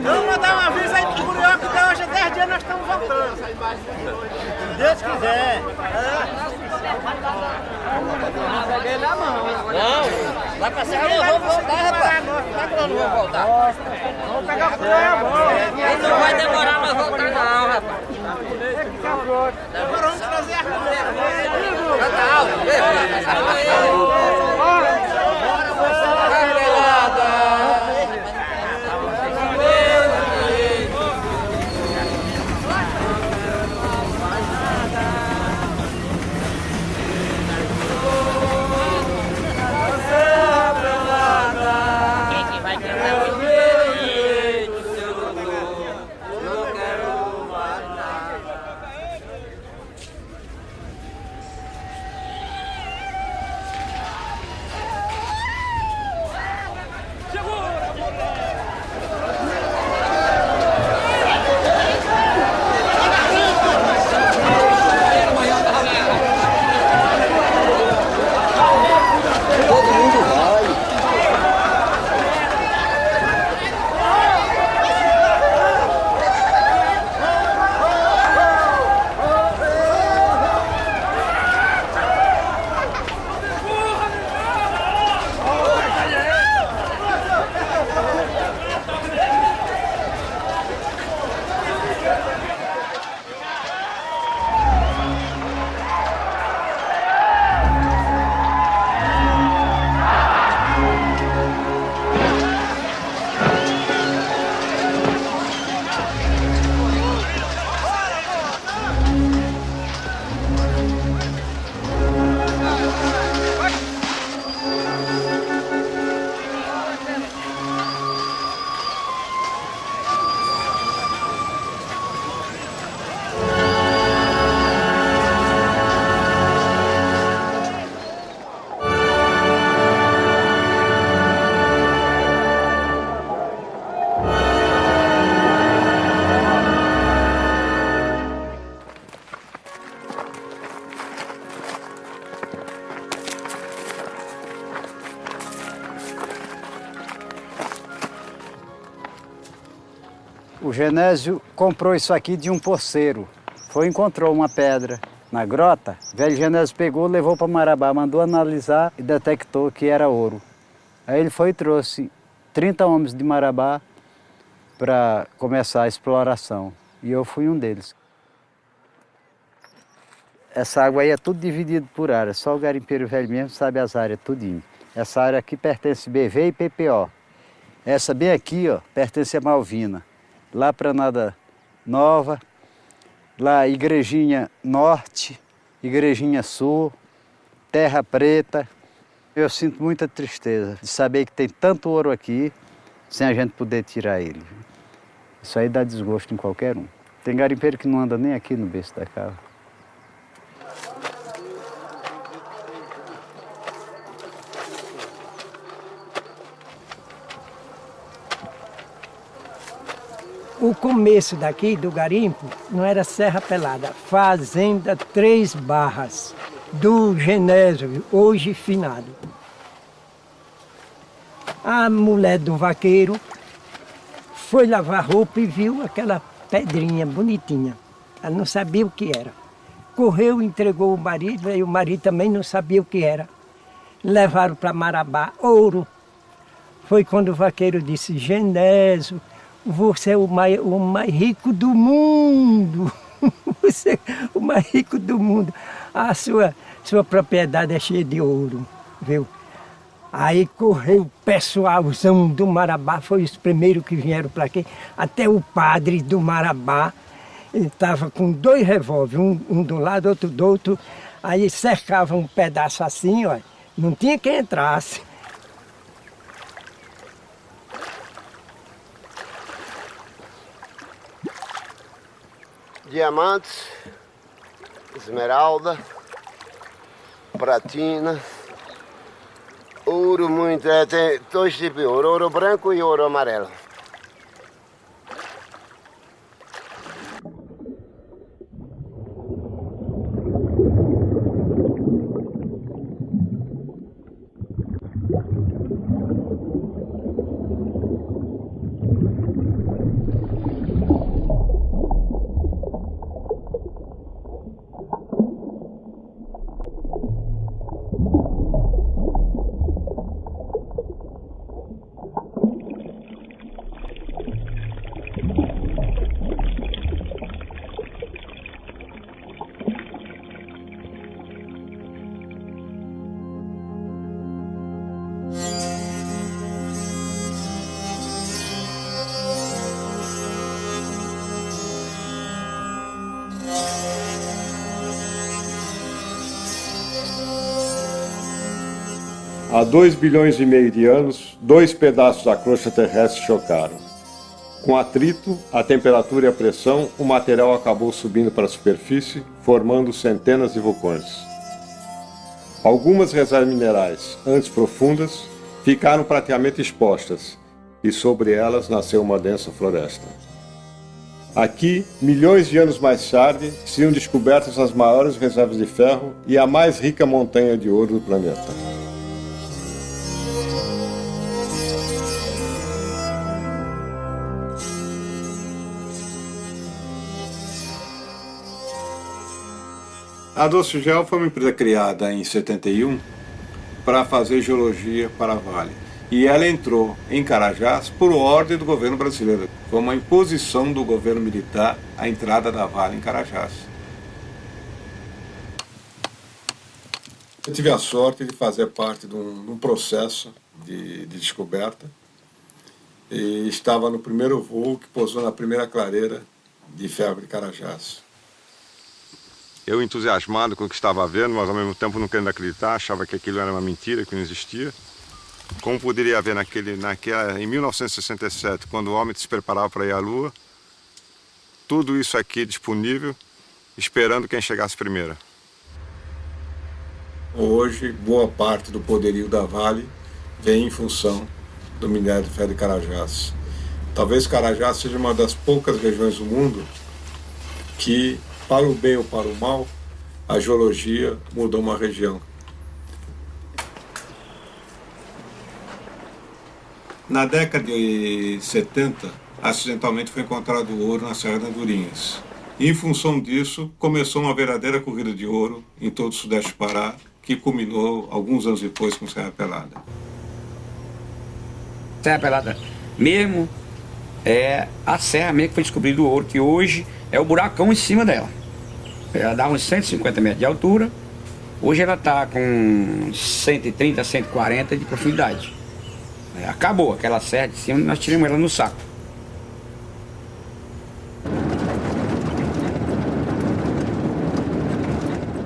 Vamos mandar um aviso aí pro Curió que até hoje é 10 dias nós estamos voltando. Se Deus quiser. Não peguei na mão. Não, vai pra serra, nós vamos voltar, rapaz. Como é que nós não vamos voltar? Vamos pegar o Curió, é bom. Não vai demorar nós voltar não, rapaz. Agora vamos trazer a coleira. Já tá alto. O Genésio comprou isso aqui de um porceiro. Encontrou uma pedra na grota. O velho Genésio pegou, levou para Marabá, mandou analisar e detectou que era ouro. Aí ele foi e trouxe 30 homens de Marabá para começar a exploração. E eu fui um deles. Essa água aí é tudo dividido por área. Só o garimpeiro velho mesmo sabe as áreas tudinho. Essa área aqui pertence BV e PPO. Essa bem aqui, ó, pertence a Malvina. Lá para Nada Nova, lá Igrejinha Norte, Igrejinha Sul, Terra Preta. Eu sinto muita tristeza de saber que tem tanto ouro aqui, sem a gente poder tirar ele. Isso aí dá desgosto em qualquer um. Tem garimpeiro que não anda nem aqui no berço da cava. O começo daqui, do garimpo, não era Serra Pelada, Fazenda 3 Barras, do Genésio, hoje finado. A mulher do vaqueiro foi lavar roupa e viu aquela pedrinha bonitinha. Ela não sabia o que era. Correu, entregou o marido, e o marido também não sabia o que era. Levaram para Marabá ouro. Foi quando o vaqueiro disse: Genésio, você é o mais rico do mundo. Você é o mais rico do mundo. A sua propriedade é cheia de ouro, viu? Aí correu o pessoalzão do Marabá, foi os primeiros que vieram para aqui. Até o padre do Marabá, ele estava com 2 revólveres, um do lado, outro do outro. Aí cercava um pedaço assim, ó, não tinha quem entrasse. Diamantes, esmeralda, pratina, ouro muito, tem 2 tipos de ouro, ouro branco e ouro amarelo. Há 2,5 bilhões de anos, 2 pedaços da crosta terrestre chocaram. Com atrito, a temperatura e a pressão, o material acabou subindo para a superfície, formando centenas de vulcões. Algumas reservas minerais, antes profundas, ficaram praticamente expostas, e sobre elas nasceu uma densa floresta. Aqui, milhões de anos mais tarde, seriam descobertas as maiores reservas de ferro e a mais rica montanha de ouro do planeta. A Doce Gel foi uma empresa criada em 71 para fazer geologia para a Vale. E ela entrou em Carajás por ordem do governo brasileiro. Foi uma imposição do governo militar a entrada da Vale em Carajás. Eu tive a sorte de fazer parte de um processo de descoberta. E estava no primeiro voo que pousou na primeira clareira de ferro de Carajás. Eu entusiasmado com o que estava vendo, mas ao mesmo tempo não querendo acreditar, achava que aquilo era uma mentira, que não existia. Como poderia haver em 1967, quando o homem se preparava para ir à Lua, tudo isso aqui disponível, esperando quem chegasse primeiro. Hoje, boa parte do poderio da Vale vem em função do minério de ferro de Carajás. Talvez Carajás seja uma das poucas regiões do mundo que, para o bem ou para o mal, a geologia mudou uma região. Na década de 70, acidentalmente foi encontrado ouro na Serra das Andorinhas. E, em função disso, começou uma verdadeira corrida de ouro em todo o sudeste do Pará, que culminou alguns anos depois com Serra Pelada. Serra Pelada mesmo é a serra mesmo que foi descobrido o ouro, que hoje é o buracão em cima dela. Ela dá uns 150 metros de altura. Hoje ela está com 130, 140 de profundidade. Acabou aquela serra de cima, nós tiramos ela no saco.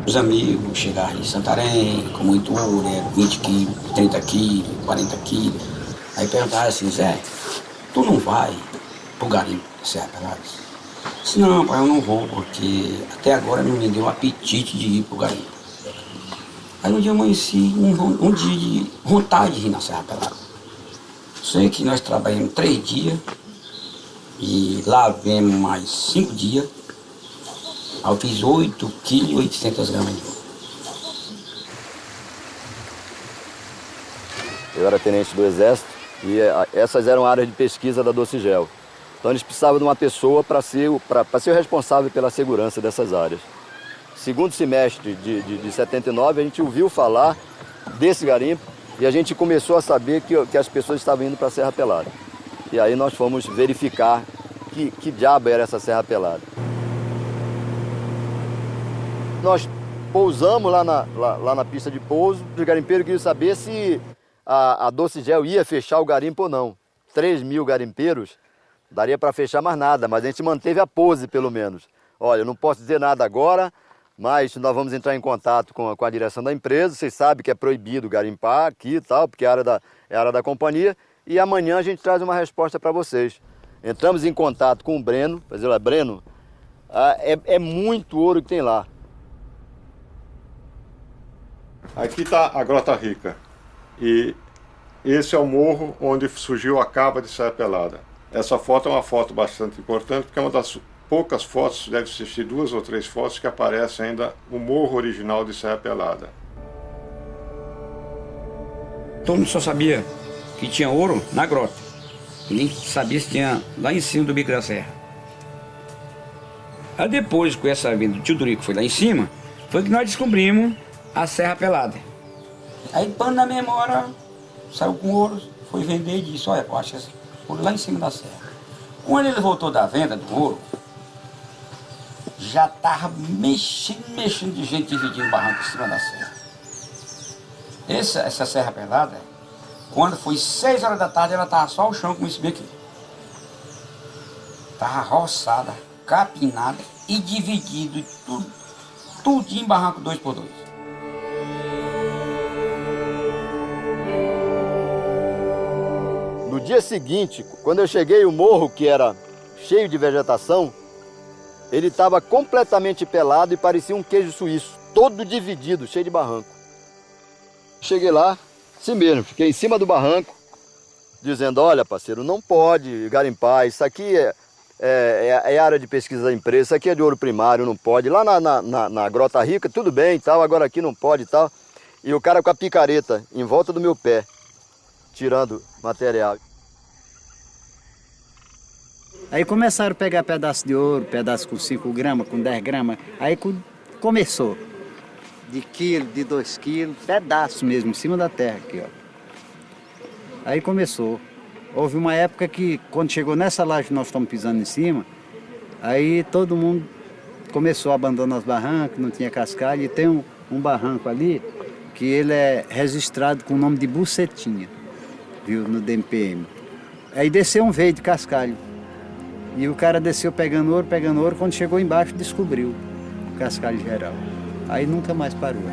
Os amigos chegaram em Santarém com muito ouro, 20 quilos, 30 quilos, 40 quilos. Aí perguntaram assim: Zé, tu não vai pro garimpo de Serra Pelada? Disse: não, pai, eu não vou, porque até agora não me deu apetite de ir pro garimpo. Aí um dia eu amanheci, um dia de vontade de ir na Serra Pelada. Sei que nós trabalhamos 3 dias E lá vemos mais 5 dias. Aí eu fiz 8,8 kg de ouro. Eu era tenente do Exército e essas eram áreas de pesquisa da Docigel. Então eles precisavam de uma pessoa para ser o responsável pela segurança dessas áreas. Segundo semestre de 79, a gente ouviu falar desse garimpo e a gente começou a saber que as pessoas estavam indo para a Serra Pelada. E aí nós fomos verificar que diabo era essa Serra Pelada. Nós pousamos lá na pista de pouso. Os garimpeiros queriam saber se a Docigel ia fechar o garimpo ou não. 3.000 garimpeiros, daria para fechar mais nada, mas a gente manteve a pose pelo menos. Olha, eu não posso dizer nada agora, mas nós vamos entrar em contato com a direção da empresa. Vocês sabem que é proibido garimpar aqui e tal, porque é área da companhia. E amanhã a gente traz uma resposta para vocês. Entramos em contato com o Breno, para dizer, olha, Breno, é muito ouro que tem lá. Aqui está a Grota Rica. E esse é o morro onde surgiu a cava de Serra Pelada. Essa foto é uma foto bastante importante, porque é uma das poucas fotos, deve existir 2 ou 3 fotos, que aparece ainda o morro original de Serra Pelada. Todo mundo só sabia que tinha ouro na grota. Nem sabia se tinha lá em cima do bico da serra. Aí depois, com essa vinda do tio Durico, que foi lá em cima, foi que nós descobrimos a Serra Pelada. Aí, pano na memória, saiu com ouro, foi vender e disse, olha, eu acho esse ouro lá em cima da serra. Quando ele voltou da venda do ouro, já estava mexendo de gente dividindo o barranco em cima da serra. Essa Serra Pelada, quando foi 6 horas da tarde, ela estava só o chão como esse aqui. Estava roçada, capinada e dividido, tudo em barranco 2x2. No dia seguinte, quando eu cheguei, o morro, que era cheio de vegetação, ele estava completamente pelado e parecia um queijo suíço, todo dividido, cheio de barranco. Cheguei lá, assim mesmo, fiquei em cima do barranco, dizendo, olha, parceiro, não pode garimpar, isso aqui é área de pesquisa da empresa, isso aqui é de ouro primário, não pode. Lá na Grota Rica, tudo bem e tal, agora aqui não pode e tal. E o cara com a picareta em volta do meu pé, tirando material. Aí começaram a pegar pedaço de ouro, pedaço com 5 gramas, com 10 gramas. Aí começou. De quilo, de 2 quilos, pedaço mesmo, em cima da terra aqui, ó. Aí começou. Houve uma época que, quando chegou nessa laje que nós estamos pisando em cima, aí todo mundo começou a abandonar os barrancos, não tinha cascalho. E tem um barranco ali, que ele é registrado com o nome de Bucetinha, viu, no DMPM. Aí desceu um veio de cascalho. E o cara desceu pegando ouro, quando chegou embaixo descobriu o cascalho geral. Aí nunca mais parou.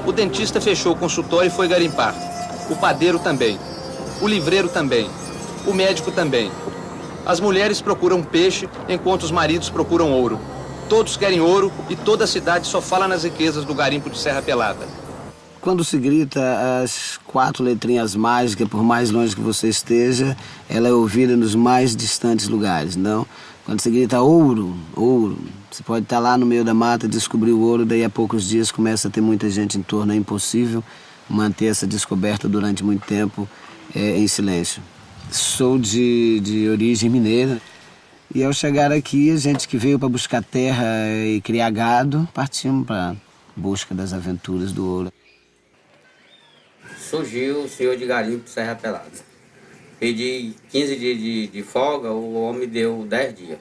O dentista fechou o consultório e foi garimpar. O padeiro também. O livreiro também. O médico também. As mulheres procuram peixe, enquanto os maridos procuram ouro. Todos querem ouro e toda a cidade só fala nas riquezas do garimpo de Serra Pelada. Quando se grita as 4 letrinhas mágicas, por mais longe que você esteja, ela é ouvida nos mais distantes lugares, não? Quando se grita ouro, ouro, você pode estar lá no meio da mata, descobrir o ouro, daí a poucos dias começa a ter muita gente em torno. É impossível manter essa descoberta durante muito tempo em silêncio. Sou de origem mineira e ao chegar aqui, a gente que veio para buscar terra e criar gado, partimos para a busca das aventuras do ouro. Surgiu o senhor de garimpo de Serra Pelada. Pedi 15 dias de folga, o homem deu 10 dias.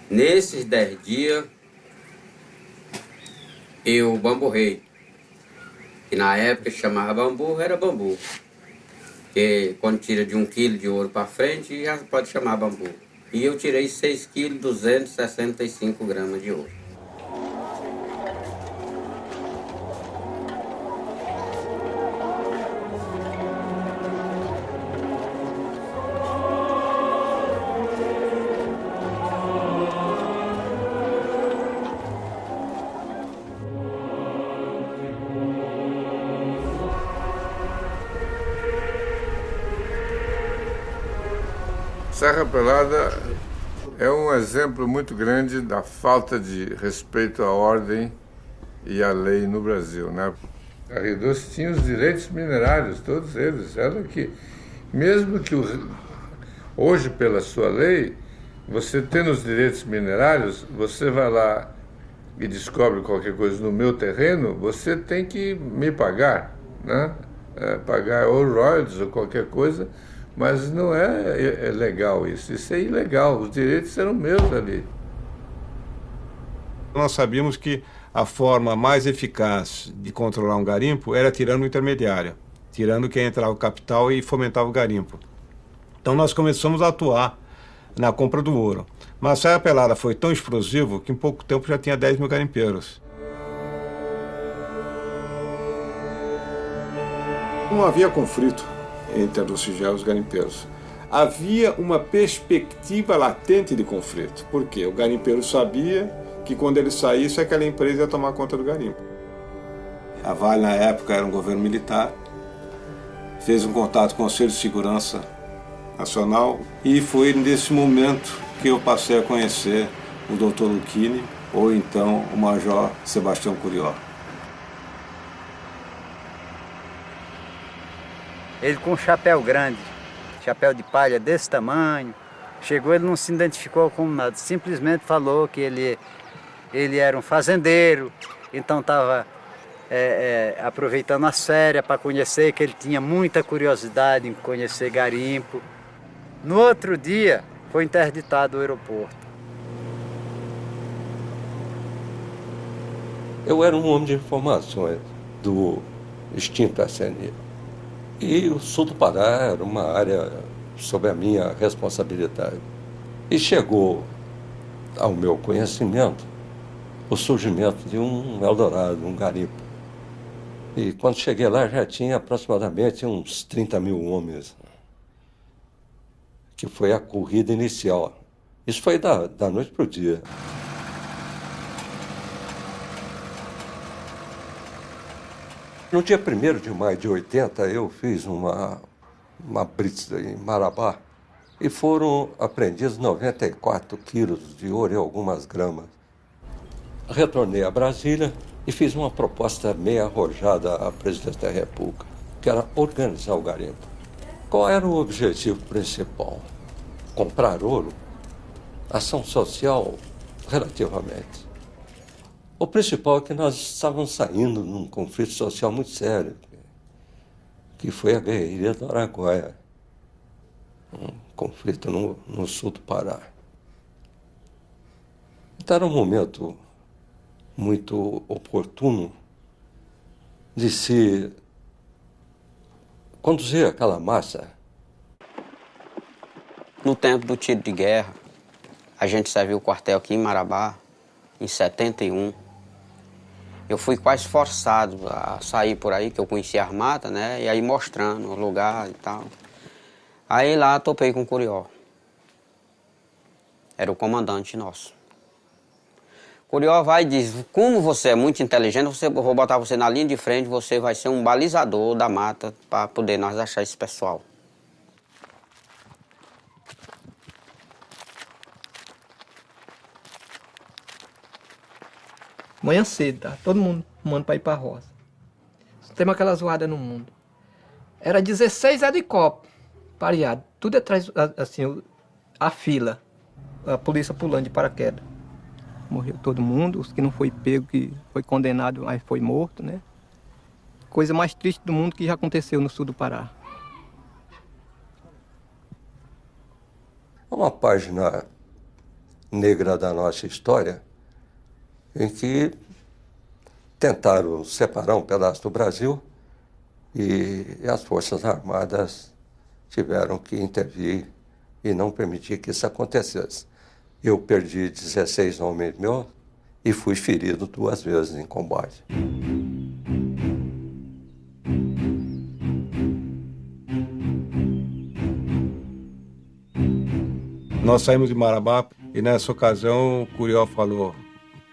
Nesses 10 dias, eu bamburrei. Que na época chamava bambu, era bambu. Porque quando tira de 1 quilo de ouro para frente, já pode chamar bambu. E eu tirei 6 quilos 265 gramas de ouro. Serra Pelada é um exemplo muito grande da falta de respeito à ordem e à lei no Brasil, né? A Rio Doce tinha os direitos minerários, todos eles. Ela que, mesmo que hoje, pela sua lei, você tendo os direitos minerários, você vai lá e descobre qualquer coisa no meu terreno, você tem que me pagar, né? Pagar ou royalties ou qualquer coisa, mas não é legal isso. Isso é ilegal, os direitos eram meus ali. Nós sabíamos que a forma mais eficaz de controlar um garimpo era tirando o intermediário, tirando quem entrava o capital e fomentava o garimpo. Então nós começamos a atuar na compra do ouro. Mas a Serra Pelada foi tão explosivo que em pouco tempo já tinha 10 mil garimpeiros. Não havia conflito entre a Docigel e os garimpeiros. Havia uma perspectiva latente de conflito. Por quê? O garimpeiro sabia que quando ele saísse, aquela empresa ia tomar conta do garimpo. A Vale, na época, era um governo militar. Fez um contato com o Conselho de Segurança Nacional e foi nesse momento que eu passei a conhecer o Dr. Lucchini, ou então o Major Sebastião Curió. Ele com um chapéu grande, chapéu de palha desse tamanho, chegou, ele não se identificou com nada, simplesmente falou que ele era um fazendeiro, então estava aproveitando as férias para conhecer, que ele tinha muita curiosidade em conhecer garimpo. No outro dia, foi interditado o aeroporto. Eu era um homem de informações do extinto SNI. E o sul do Pará era uma área sob a minha responsabilidade. E chegou ao meu conhecimento o surgimento de um Eldorado, um garimpo. E quando cheguei lá já tinha aproximadamente uns 30 mil homens, que foi a corrida inicial. Isso foi da noite para o dia. No dia 1º de maio de 80, eu fiz uma blitz em Marabá e foram apreendidos 94 quilos de ouro e algumas gramas. Retornei a Brasília e fiz uma proposta meio arrojada à presidência da República, que era organizar o garimpo. Qual era o objetivo principal? Comprar ouro? Ação social, relativamente. O principal é que nós estávamos saindo num conflito social muito sério, que foi a guerrilha do Araguaia, um conflito no sul do Pará. Então era um momento muito oportuno de se conduzir aquela massa. No tempo do tiro de guerra, a gente serviu o quartel aqui em Marabá, em 71. Eu fui quase forçado a sair por aí, que eu conhecia a armada, né? E aí mostrando o lugar e tal. Aí lá topei com o Curió. Era o comandante nosso. Curió vai e diz, como você é muito inteligente, vou botar você na linha de frente, você vai ser um balizador da mata para poder nós achar esse pessoal. Manhã cedo, tá? Todo mundo fumando para ir para a roça. Temos aquela zoada no mundo. Era 16 helicópteros pareados, tudo atrás, assim, a fila. A polícia pulando de paraquedas. Morreu todo mundo, os que não foi pego, que foi condenado, mas foi morto, né? Coisa mais triste do mundo que já aconteceu no sul do Pará. Uma página negra da nossa história, em que tentaram separar um pedaço do Brasil e as Forças Armadas tiveram que intervir e não permitir que isso acontecesse. Eu perdi 16 homens meus e fui ferido 2 vezes em combate. Nós saímos de Marabá e nessa ocasião o Curió falou: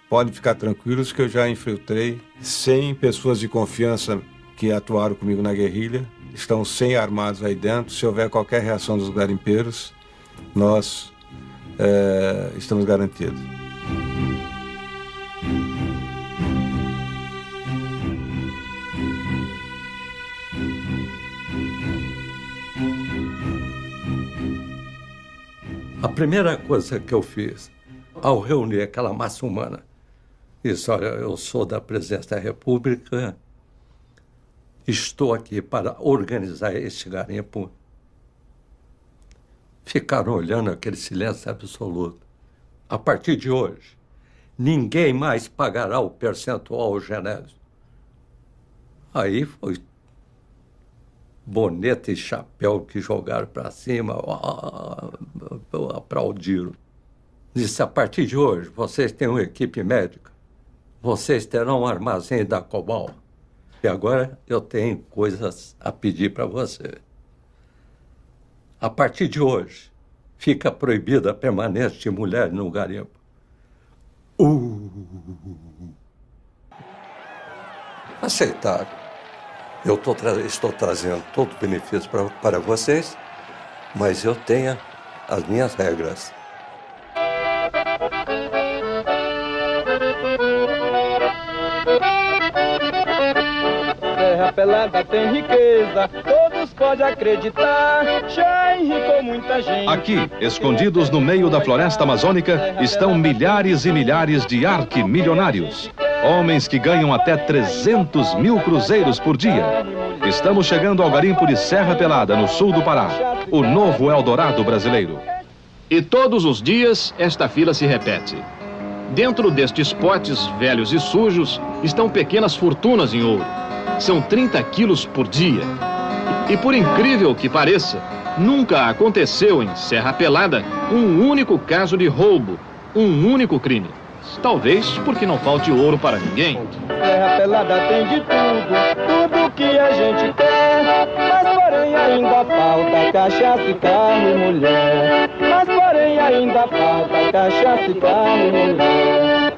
podem ficar tranquilos que eu já infiltrei 100 pessoas de confiança que atuaram comigo na guerrilha. Estão 100 armados aí dentro. Se houver qualquer reação dos garimpeiros, nós estamos garantidos. A primeira coisa que eu fiz ao reunir aquela massa humana, disse: olha, eu sou da Presidência da República, estou aqui para organizar este garimpo. Ficaram olhando aquele silêncio absoluto. A partir de hoje, ninguém mais pagará o percentual ao Genésio. Aí foi boneta e chapéu que jogaram para cima, aplaudiram. Disse: a partir de hoje, vocês têm uma equipe médica, vocês terão um armazém da Cobal. E agora eu tenho coisas a pedir para você. A partir de hoje, fica proibida a permanência de mulher no garimpo. Aceitaram. Eu estou trazendo todo o benefício para vocês, mas eu tenho as minhas regras. Serra Pelada tem riqueza, todos podem acreditar, já enricou muita gente. Aqui, escondidos no meio da floresta amazônica, estão milhares e milhares de arquimilionários. Homens que ganham até 300 mil cruzeiros por dia. Estamos chegando ao garimpo de Serra Pelada, no sul do Pará, o novo Eldorado brasileiro. E todos os dias, esta fila se repete. Dentro destes potes velhos e sujos, estão pequenas fortunas em ouro. São 30 quilos por dia. E por incrível que pareça, nunca aconteceu em Serra Pelada um único caso de roubo, um único crime. Talvez porque não falte ouro para ninguém. Serra Pelada tem de tudo que a gente quer. Mas porém ainda falta cachaça, e carro e mulher. Mas porém ainda falta cachaça, e carro e mulher.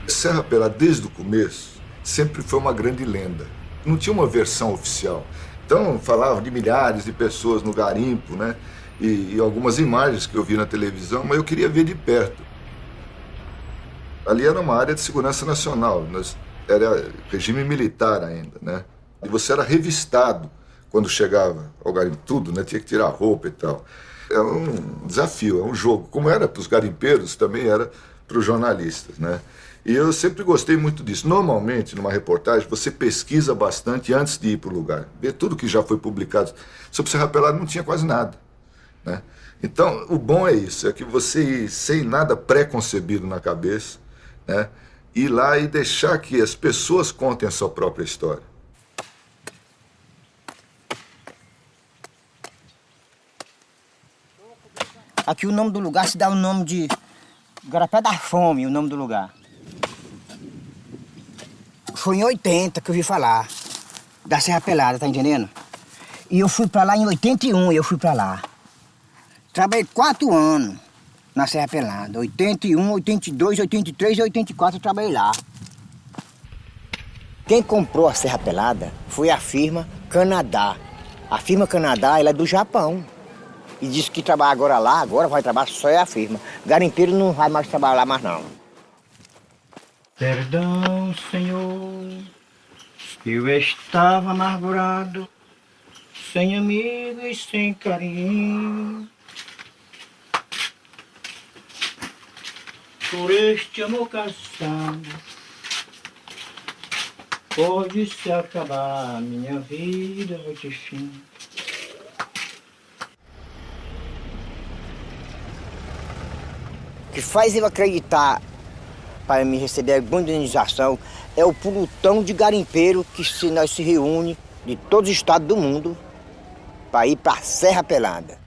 Serra Pelada, desde o começo, sempre foi uma grande lenda. Não tinha uma versão oficial. Então, falavam de milhares de pessoas no garimpo, né? E algumas imagens que eu vi na televisão, mas eu queria ver de perto. Ali era uma área de segurança nacional, era regime militar ainda, né? E você era revistado quando chegava ao garimpo, tudo, né? Tinha que tirar a roupa e tal. É um desafio, é um jogo. Como era para os garimpeiros, também era para os jornalistas, né? E eu sempre gostei muito disso. Normalmente, numa reportagem, você pesquisa bastante antes de ir para o lugar. Vê tudo que já foi publicado. Sobre Serra Pelada não tinha quase nada, né? Então, o bom é isso, é que você ir sem nada pré-concebido na cabeça, né? Ir lá e deixar que as pessoas contem a sua própria história. Aqui o nome do lugar se dá o nome de Garapé da Fome, o nome do lugar. Foi em 80 que eu vi falar da Serra Pelada, tá entendendo? E eu fui pra lá em 81, eu fui pra lá. Trabalhei 4 anos na Serra Pelada. 81, 82, 83 e 84 eu trabalhei lá. Quem comprou a Serra Pelada foi a firma Canadá. A firma Canadá, ela é do Japão. E disse que trabalha agora lá, agora vai trabalhar só é a firma. Garimpeiro não vai mais trabalhar lá mais não. Perdão, Senhor, eu estava amargurado, sem amigos e sem carinho. Por este amor cansado, pode se acabar minha vida de fim. O que faz eu acreditar para me receber alguma indenização é o pelotão de garimpeiro que nós se reúne de todos os estados do mundo para ir para a Serra Pelada.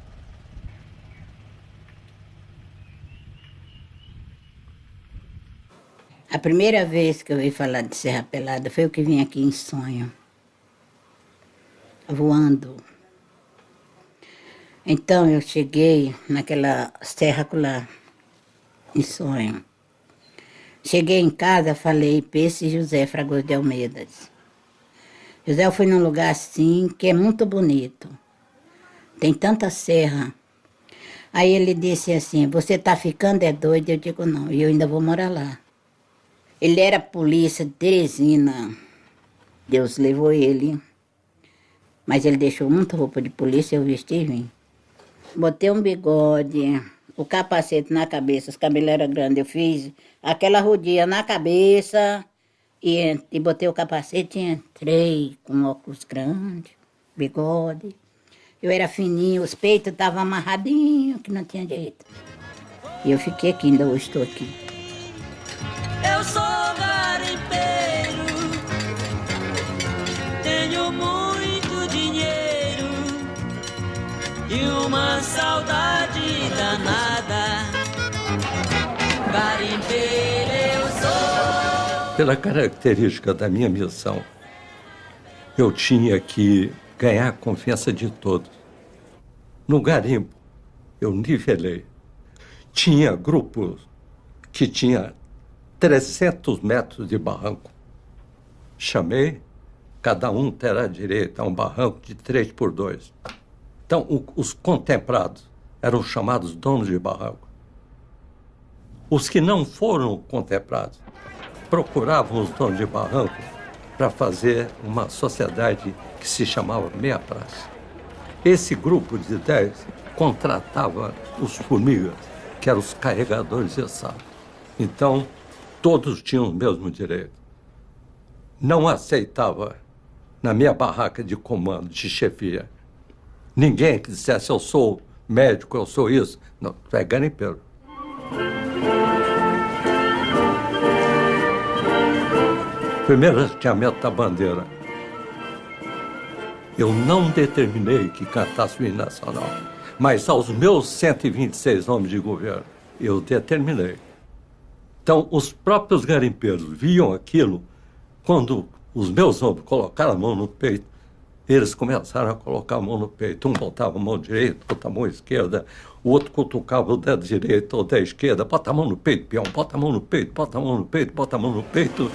A primeira vez que eu ouvi falar de Serra Pelada foi eu que vim aqui em sonho, voando. Então eu cheguei naquela serra lá, em sonho. Cheguei em casa, falei para esse José Fragoso de Almeida. José, eu fui num lugar assim, que é muito bonito. Tem tanta serra. Aí ele disse assim, você tá ficando doido? Eu digo, não, eu ainda vou morar lá. Ele era polícia de Teresina. Deus levou ele. Mas ele deixou muita roupa de polícia, eu vesti e vim. Botei um bigode, o capacete na cabeça, os cabelos eram grandes. Eu fiz aquela rodinha na cabeça e botei o capacete e entrei com óculos grandes, bigode. Eu era fininho, os peitos estavam amarradinhos, que não tinha jeito. E eu fiquei aqui, ainda hoje estou aqui. Eu sou garimpeiro, tenho muito dinheiro e uma saudade danada. Garimpeiro eu sou. Pela característica da minha missão, eu tinha que ganhar a confiança de todos. No garimpo, eu nivelei. Tinha grupos que tinha 300 metros de barranco. Chamei, cada um terá direito a um barranco de 3x2. Então, os contemplados eram chamados donos de barranco. Os que não foram contemplados procuravam os donos de barranco para fazer uma sociedade que se chamava Meia Praça. Esse grupo de 10 contratava os formigas, que eram os carregadores de sal. Então, todos tinham o mesmo direito. Não aceitava, na minha barraca de comando, de chefia, ninguém que dissesse, eu sou médico, eu sou isso. Não, tu é garimpeiro. Primeiro hasteamento da bandeira. Eu não determinei que cantasse o hino nacional, mas aos meus 126 homens de governo, eu determinei. Então, os próprios garimpeiros viam aquilo, quando os meus homens colocaram a mão no peito, eles começaram a colocar a mão no peito. Um botava a mão direita, outra a mão esquerda, o outro cutucava o dedo direito ou o dedo esquerda, bota a mão no peito, peão, bota a mão no peito, bota a mão no peito, bota a mão no peito.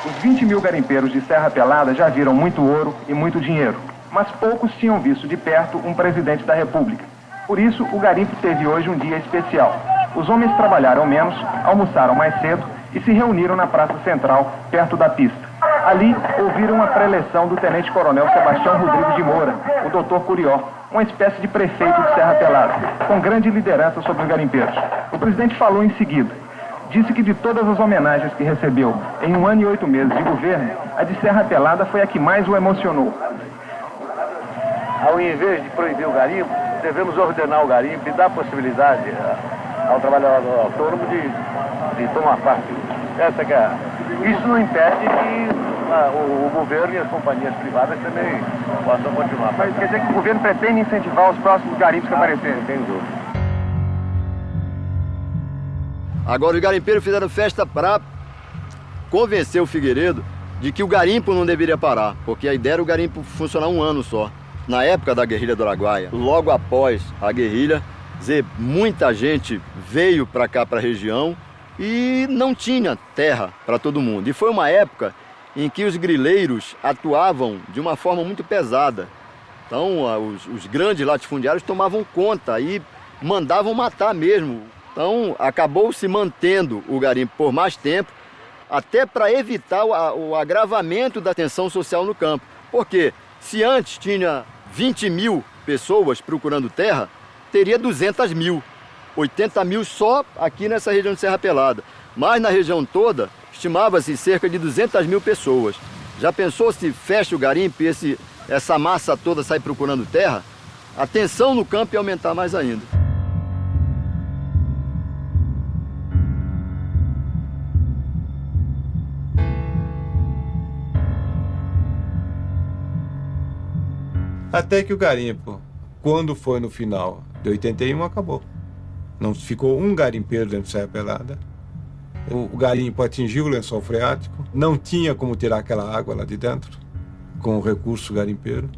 Os 20 mil garimpeiros de Serra Pelada já viram muito ouro e muito dinheiro, mas poucos tinham visto de perto um presidente da República. Por isso, o garimpo teve hoje um dia especial. Os homens trabalharam menos, almoçaram mais cedo e se reuniram na Praça Central, perto da pista. Ali, ouviram a preleção do tenente-coronel Sebastião Rodrigues de Moura, o doutor Curió, uma espécie de prefeito de Serra Pelada, com grande liderança sobre os garimpeiros. O presidente falou em seguida. Disse que de todas as homenagens que recebeu em 1 ano e 8 meses de governo, a de Serra Pelada foi a que mais o emocionou. Ao invés de proibir o garimpo, devemos ordenar o garimpo e dar possibilidade ao trabalhador autônomo de tomar parte. Essa que é. Isso não impede que o governo e as companhias privadas também possam continuar. Mas quer dizer que o governo pretende incentivar os próximos garimpos que aparecerem? Sem dúvida. Agora, os garimpeiros fizeram festa para convencer o Figueiredo de que o garimpo não deveria parar, porque a ideia era o garimpo funcionar 1 ano só. Na época da guerrilha do Araguaia, logo após a guerrilha, muita gente veio para cá, para a região, e não tinha terra para todo mundo. E foi uma época em que os grileiros atuavam de uma forma muito pesada. Então, os grandes latifundiários tomavam conta e mandavam matar mesmo. Então, acabou se mantendo o garimpo por mais tempo, até para evitar o agravamento da tensão social no campo. Porque se antes tinha 20 mil pessoas procurando terra, teria 200 mil. 80 mil só aqui nessa região de Serra Pelada. Mas na região toda, estimava-se cerca de 200 mil pessoas. Já pensou se fecha o garimpo e essa massa toda sai procurando terra? A tensão no campo ia aumentar mais ainda. Até que o garimpo, quando foi no final de 81, acabou. Não ficou um garimpeiro dentro de Serra Pelada. O garimpo atingiu o lençol freático, não tinha como tirar aquela água lá de dentro, com o recurso garimpeiro.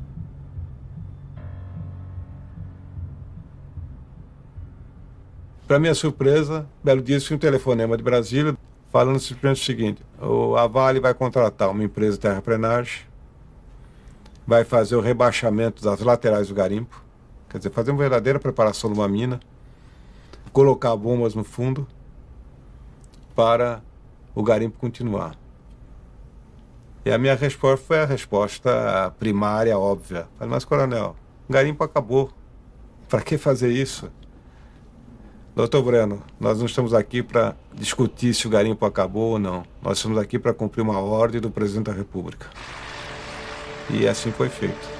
Para minha surpresa, belo dia, tinha um telefonema de Brasília falando simplesmente o seguinte: a Vale vai contratar uma empresa de terraplenagem, vai fazer o rebaixamento das laterais do garimpo, quer dizer, fazer uma verdadeira preparação de uma mina, colocar bombas no fundo para o garimpo continuar. E a minha resposta foi a resposta primária, óbvia. Falei, mas coronel, o garimpo acabou. Para que fazer isso? Doutor Breno, nós não estamos aqui para discutir se o garimpo acabou ou não. Nós estamos aqui para cumprir uma ordem do presidente da República. E assim foi feito.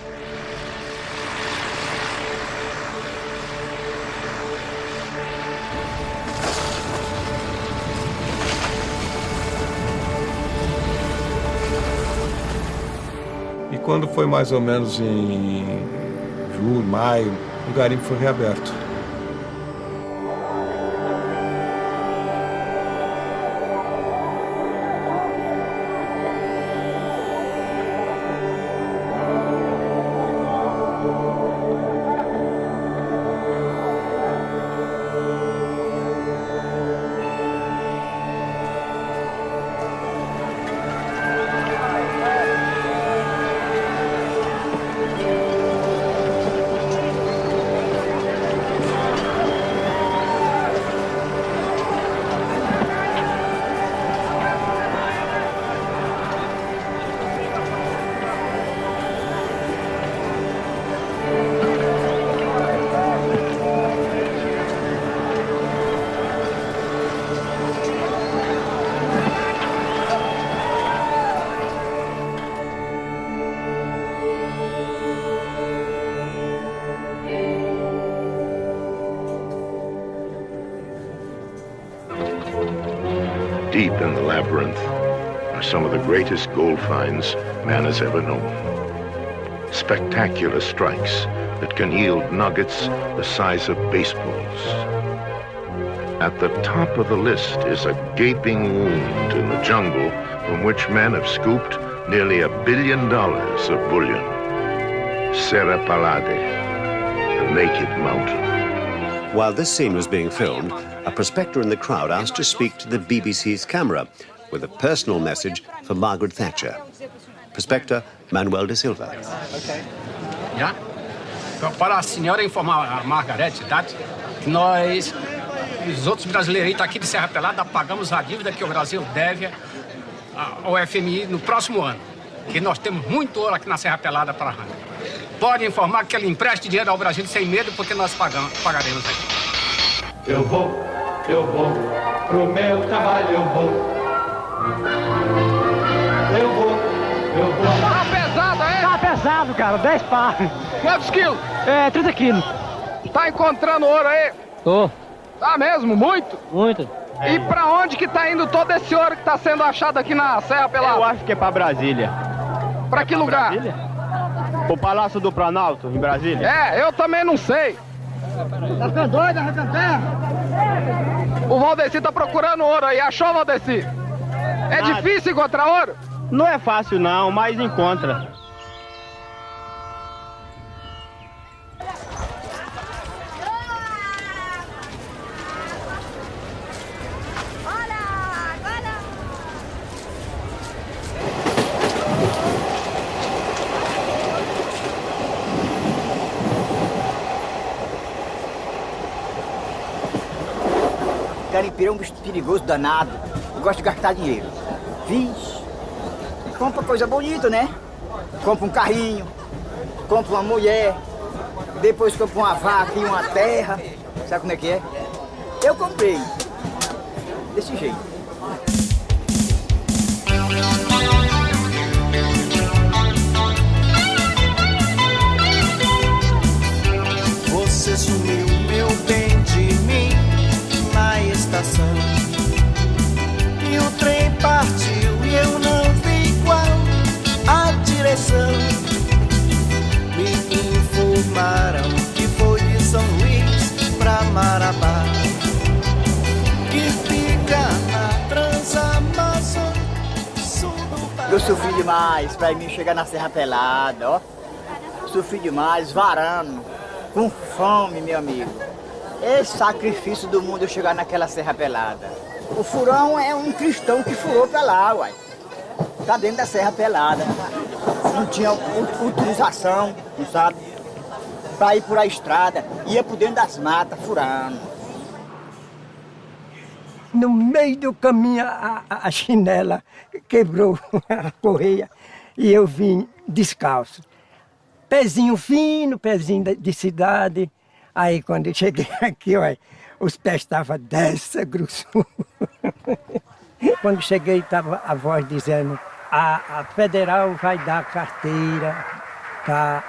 E quando foi mais ou menos em julho, maio, o garimpo foi reaberto. Deep in the labyrinth are some of the greatest gold finds man has ever known. Spectacular strikes that can yield nuggets the size of baseballs. At the top of the list is a gaping wound in the jungle from which men have scooped nearly $1 billion of bullion. Serra Palade, the Naked Mountain. While this scene was being filmed, a prospector in the crowd asked to speak to the BBC's camera with a personal message for Margaret Thatcher. Prospector Manuel de Silva. Yeah? Para a senhora informar a Margaret Thatcher que nós, os outros brasileiros aqui de Serra Pelada, pagamos a dívida que o Brasil deve ao FMI no próximo ano. Que nós temos muito ouro aqui na Serra Pelada para arrancar. Pode informar que ele empreste dinheiro ao Brasil sem medo, porque nós pagaremos aqui. Eu vou pro meu trabalho, eu vou. Tá pesado, é? Tá pesado, cara, 10 pá. Quantos quilos? 30 quilos. Tá encontrando ouro aí? Tô. Tá mesmo? Muito? Muito. E pra onde que tá indo todo esse ouro que tá sendo achado aqui na Serra Pelada? Eu acho que é pra Brasília. Pra que lugar? Brasília? O Palácio do Planalto, em Brasília. É, eu também não sei. Tá ficando doido, arrancando terra? O Valdeci tá procurando ouro aí. Achou, Valdeci? É difícil encontrar ouro? Não é fácil não, mas encontra. Garimpeiro é um bicho perigoso, danado. Eu gosto de gastar dinheiro. Vixe. Compra coisa bonita, né? Compra um carrinho, compra uma mulher, depois compra uma vaca e uma terra. Sabe como é que é? Eu comprei. Desse jeito. Você sumiu, meu bem, de mim na estação. E o trem partiu e eu não vi qual a direção. Menina Eu sofri demais pra mim chegar na Serra Pelada, ó. Sofri demais, varando, com fome, meu amigo. Esse sacrifício do mundo eu chegar naquela Serra Pelada. O furão é um cristão que furou pra lá, uai. Tá dentro da Serra Pelada. Não tinha utilização, não sabe? Pra ir por a estrada, ia por dentro das matas, furando. No meio do caminho, a chinela quebrou a correia e eu vim descalço. Pezinho fino, pezinho de cidade. Aí quando eu cheguei aqui, olha, os pés estavam dessa grossura. Quando cheguei, estava a voz dizendo, a federal vai dar carteira para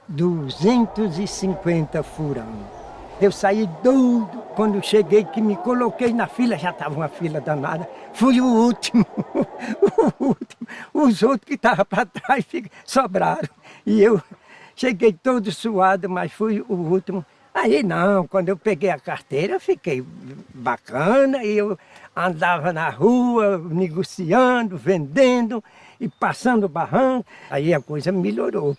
250 furão. Eu saí doido. Quando cheguei, que me coloquei na fila, já estava uma fila danada. Fui o último, o último. Os outros que estavam para trás sobraram. E eu cheguei todo suado, mas fui o último. Aí não, quando eu peguei a carteira, fiquei bacana. E eu andava na rua, negociando, vendendo e passando barranco. Aí a coisa melhorou.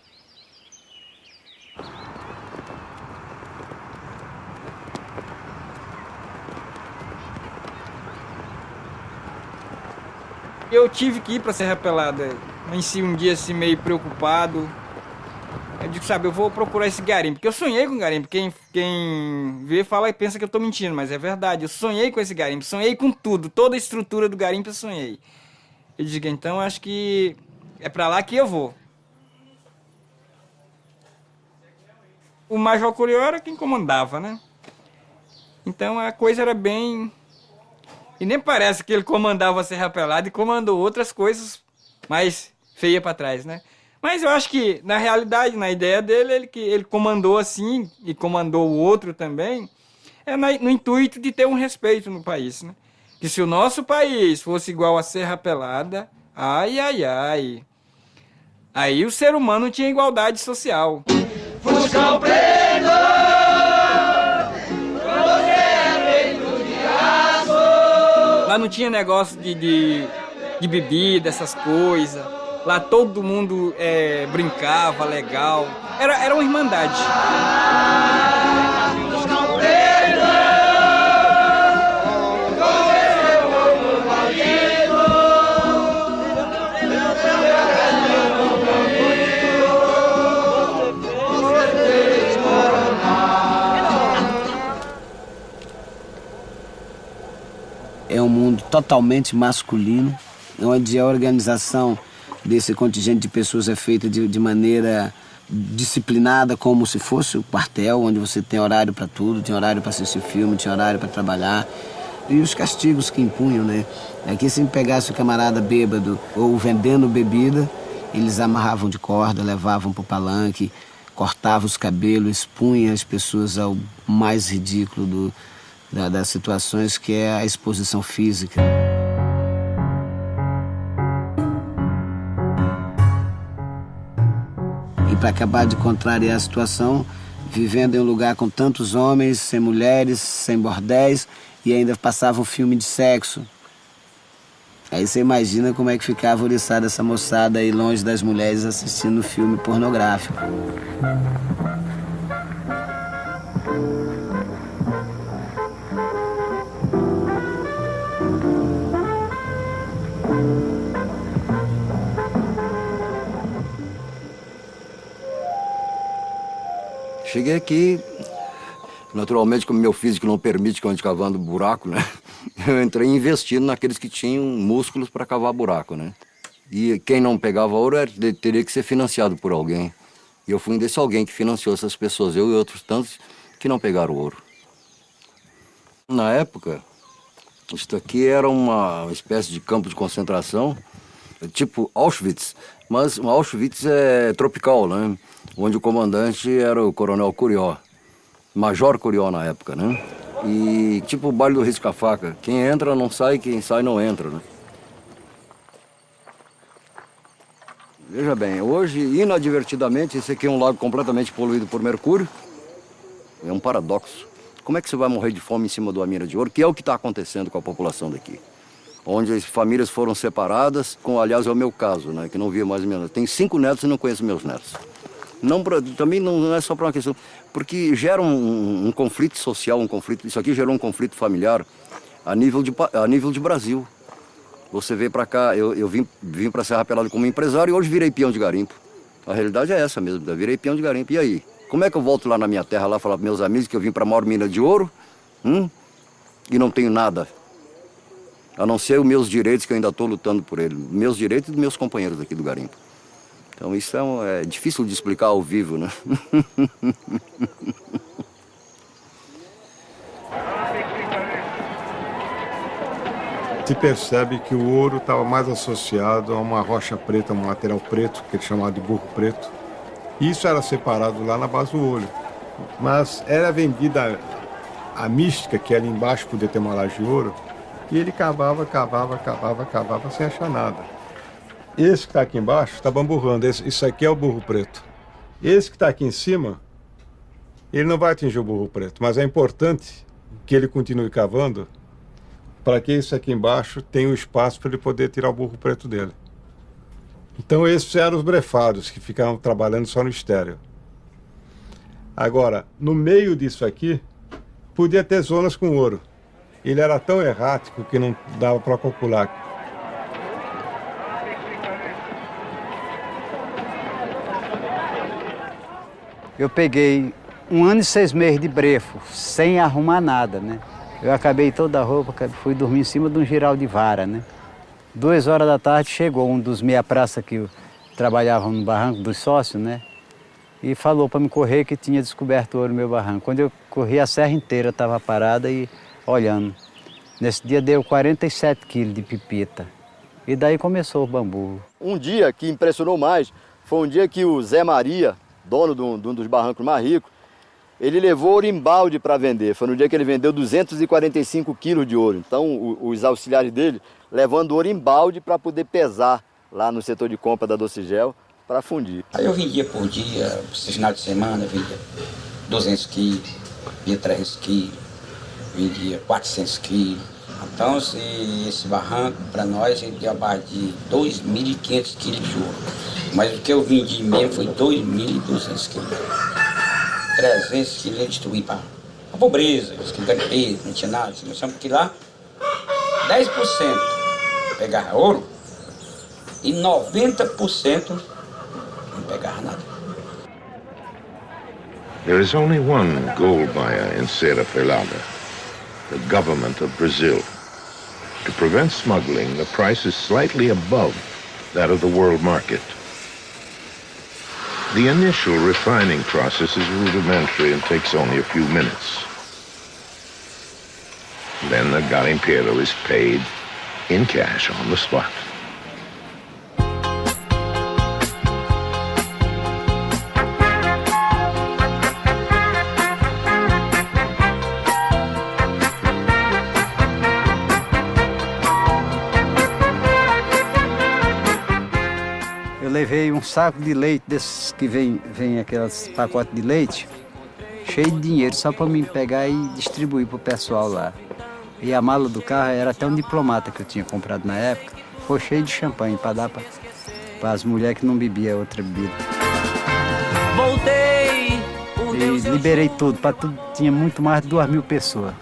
Eu tive que ir para Serra Pelada, em si um dia assim meio preocupado. Eu digo, sabe, eu vou procurar esse garimpo, porque eu sonhei com o garimpo. Quem vê fala e pensa que eu estou mentindo, mas é verdade. Eu sonhei com esse garimpo, sonhei com tudo, toda a estrutura do garimpo eu sonhei. Eu digo, então acho que é para lá que eu vou. O Major Curió era quem comandava, né? Então a coisa era bem... E nem parece que ele comandava a Serra Pelada e comandou outras coisas mais feias para trás, né? Mas eu acho que, na realidade, na ideia dele, ele comandou assim e comandou o outro também, no intuito de ter um respeito no país, né? Que se o nosso país fosse igual a Serra Pelada, ai, ai, ai, aí o ser humano tinha igualdade social. Fuscão preto! Lá não tinha negócio de bebida, essas coisas. Lá todo mundo brincava, legal. Era uma irmandade. É um mundo totalmente masculino, onde a organização desse contingente de pessoas é feita de maneira disciplinada, como se fosse o quartel, onde você tem horário para tudo, tem horário para assistir filme, tem horário para trabalhar. E os castigos que impunham, né? Aqui, se pegasse o camarada bêbado ou vendendo bebida, eles amarravam de corda, levavam para o palanque, cortavam os cabelos, expunham as pessoas ao mais ridículo das situações, que é a exposição física. E para acabar de contrariar a situação, vivendo em um lugar com tantos homens, sem mulheres, sem bordéis, e ainda passava um filme de sexo. Aí você imagina como é que ficava oriçada essa moçada aí longe das mulheres assistindo filme pornográfico. Cheguei aqui, naturalmente, como meu físico não permite que eu ande cavando buraco, né? Eu entrei investindo naqueles que tinham músculos para cavar buraco, né? E quem não pegava ouro teria que ser financiado por alguém. E eu fui um desse alguém que financiou essas pessoas, eu e outros tantos que não pegaram ouro. Na época, isso aqui era uma espécie de campo de concentração, tipo Auschwitz, mas o Auschwitz é tropical, né? Onde o comandante era o coronel Curió, Major Curió na época, né? E tipo o baile do risca-faca, quem entra não sai, quem sai não entra, né? Veja bem, hoje, inadvertidamente, esse aqui é um lago completamente poluído por mercúrio. É um paradoxo. Como é que você vai morrer de fome em cima de uma mina de ouro, que é o que está acontecendo com a população daqui? onde as famílias foram separadas, aliás, é o meu caso, né, que não via mais meus netos. Tenho 5 netos e não conheço meus netos. Também não é só para uma questão, porque gera um conflito social, isso aqui gerou um conflito familiar a nível de Brasil. Você veio para cá, eu vim para Serra Pelada como empresário e hoje virei peão de garimpo. A realidade é essa mesmo, eu virei peão de garimpo. E aí? Como é que eu volto lá na minha terra, lá falar para meus amigos que eu vim para a maior mina de ouro e não tenho nada? A não ser os meus direitos, que eu ainda estou lutando por eles. Meus direitos e dos meus companheiros aqui do garimpo. Então isso é difícil de explicar ao vivo, né? Se percebe que o ouro estava mais associado a uma rocha preta, um material preto, que eles chamavam de burro preto. Isso era separado lá na base do olho. Mas era vendida a mística, que ali embaixo podia ter uma laje de ouro, e ele cavava sem achar nada. Esse que está aqui embaixo está bamburrando, isso aqui é o burro preto. Esse que está aqui em cima, ele não vai atingir o burro preto, mas é importante que ele continue cavando para que esse aqui embaixo tenha um espaço para ele poder tirar o burro preto dele. Então esses eram os brefados, que ficavam trabalhando só no estéreo. Agora, no meio disso aqui, podia ter zonas com ouro. Ele era tão errático que não dava para calcular. Eu peguei 1 ano e 6 meses de brefo, sem arrumar nada, né? Eu acabei toda a roupa, fui dormir em cima de um giral de vara, né? 2 horas da tarde chegou um dos meia-praça que trabalhavam no barranco dos sócios, né? E falou para me correr que tinha descoberto ouro no meu barranco. Quando eu corri, a serra inteira estava parada e olhando. Nesse dia deu 47 quilos de pepita. E daí começou o bambu. Um dia que impressionou mais foi um dia que o Zé Maria, dono de um dos barrancos mais ricos, ele levou ouro em balde para vender. Foi no dia que ele vendeu 245 quilos de ouro. Então, os auxiliares dele levando ouro em balde para poder pesar lá no setor de compra da Docigel para fundir. Aí eu vendia por dia, esse final de semana, vendia 200 quilos, vendia 300 quilos, vendia 400 quilos. Então, esse barranco, para nós, ele deu a base de 2.500 quilos de ouro. Mas o que eu vendi mesmo foi 2.200 quilos. 300 quilos eu distribuí para a pobreza, os que ganham peso, não tinha nada. Porque lá, 10% pegava ouro e 90% não pegava nada. There is only one gold buyer in Serra Pelada, the government of Brazil. To prevent smuggling, the price is slightly above that of the world market. The initial refining process is rudimentary and takes only a few minutes. Then the garimpeiro is paid in cash on the spot. Eu levei um saco de leite, desses que vem aqueles pacotes de leite, cheio de dinheiro, só para mim pegar e distribuir para o pessoal lá. E a mala do carro era até um diplomata que eu tinha comprado na época, foi cheio de champanhe para dar para as mulheres que não bebiam outra bebida. Voltei, e liberei tudo, para tudo, tinha muito mais de 2.000 pessoas.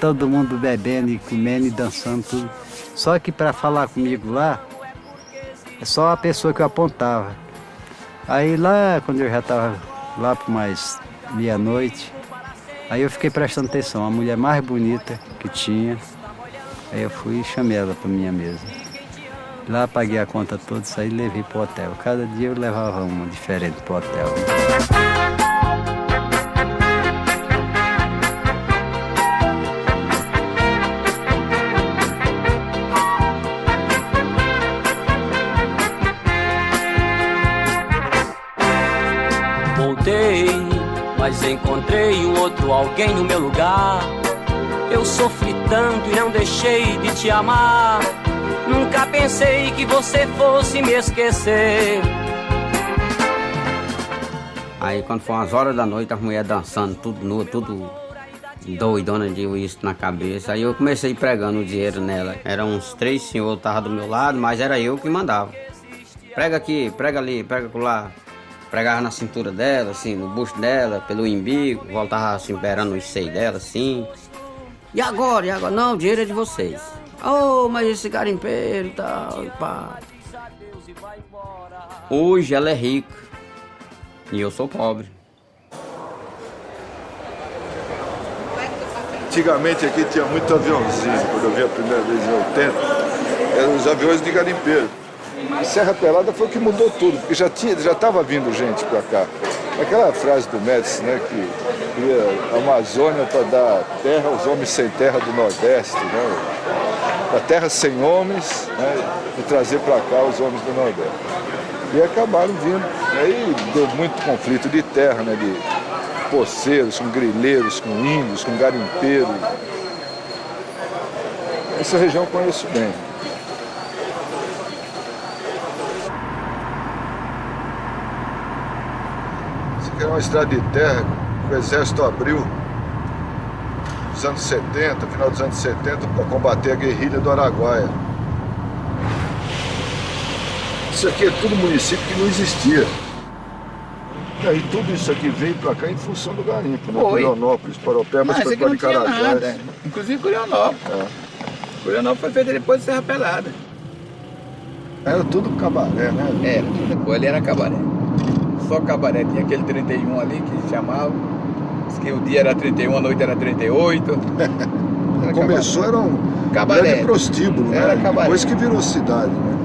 Todo mundo bebendo e comendo e dançando, tudo. Só que para falar comigo lá, é só a pessoa que eu apontava. Aí lá, quando eu já estava lá por mais meia-noite, aí eu fiquei prestando atenção, a mulher mais bonita que tinha, aí eu fui e chamei ela para minha mesa. Lá paguei a conta toda, saí e levei para o hotel. Cada dia eu levava uma diferente para o hotel. Mas encontrei um outro alguém no meu lugar. Eu sofri tanto e não deixei de te amar. Nunca pensei que você fosse me esquecer. Aí quando foi umas horas da noite, as mulheres dançando, tudo nu, tudo doidona de uísque na cabeça. Aí eu comecei pregando o dinheiro nela. Eram uns 3 senhores que estavam do meu lado, mas era eu que mandava. Prega aqui, prega ali, prega lá. Pregava na cintura dela, assim, no busto dela, pelo umbigo, voltava assim, beirando os seios dela, assim. E agora? E agora? Não, o dinheiro é de vocês. Oh, mas esse garimpeiro e tal, e pá. Hoje ela é rica e eu sou pobre. Antigamente aqui tinha muito aviãozinho, quando eu vi a primeira vez em 80, eram os aviões de garimpeiro. E Serra Pelada foi o que mudou tudo, porque já estava vindo gente para cá. Aquela frase do Médici, né, que queria a Amazônia para dar terra aos homens sem terra do Nordeste, né, da terra sem homens, né, e trazer para cá os homens do Nordeste. E acabaram vindo. Aí deu muito conflito de terra, né, de poceiros, com grileiros, com índios, com garimpeiros. Essa região eu conheço bem. Isso aqui é uma estrada de terra que o Exército abriu nos anos 70, final dos anos 70, para combater a guerrilha do Araguaia. Isso aqui é tudo município que não existia. E aí tudo isso aqui veio para cá em função do garimpo, né? Curionópolis, Paropebas, Caraguá. Inclusive Curionópolis. Curionópolis foi feita depois de Serra Pelada. Era tudo cabaré, né? Era, depois ali era cabaré. Só cabaré. Tinha aquele 31 ali que chamava. Diz que o dia era 31, a noite era 38. Era começou, cabaré. Era um cabaré. Grande prostíbulo, Era né? cabaré. Depois que virou cidade, né?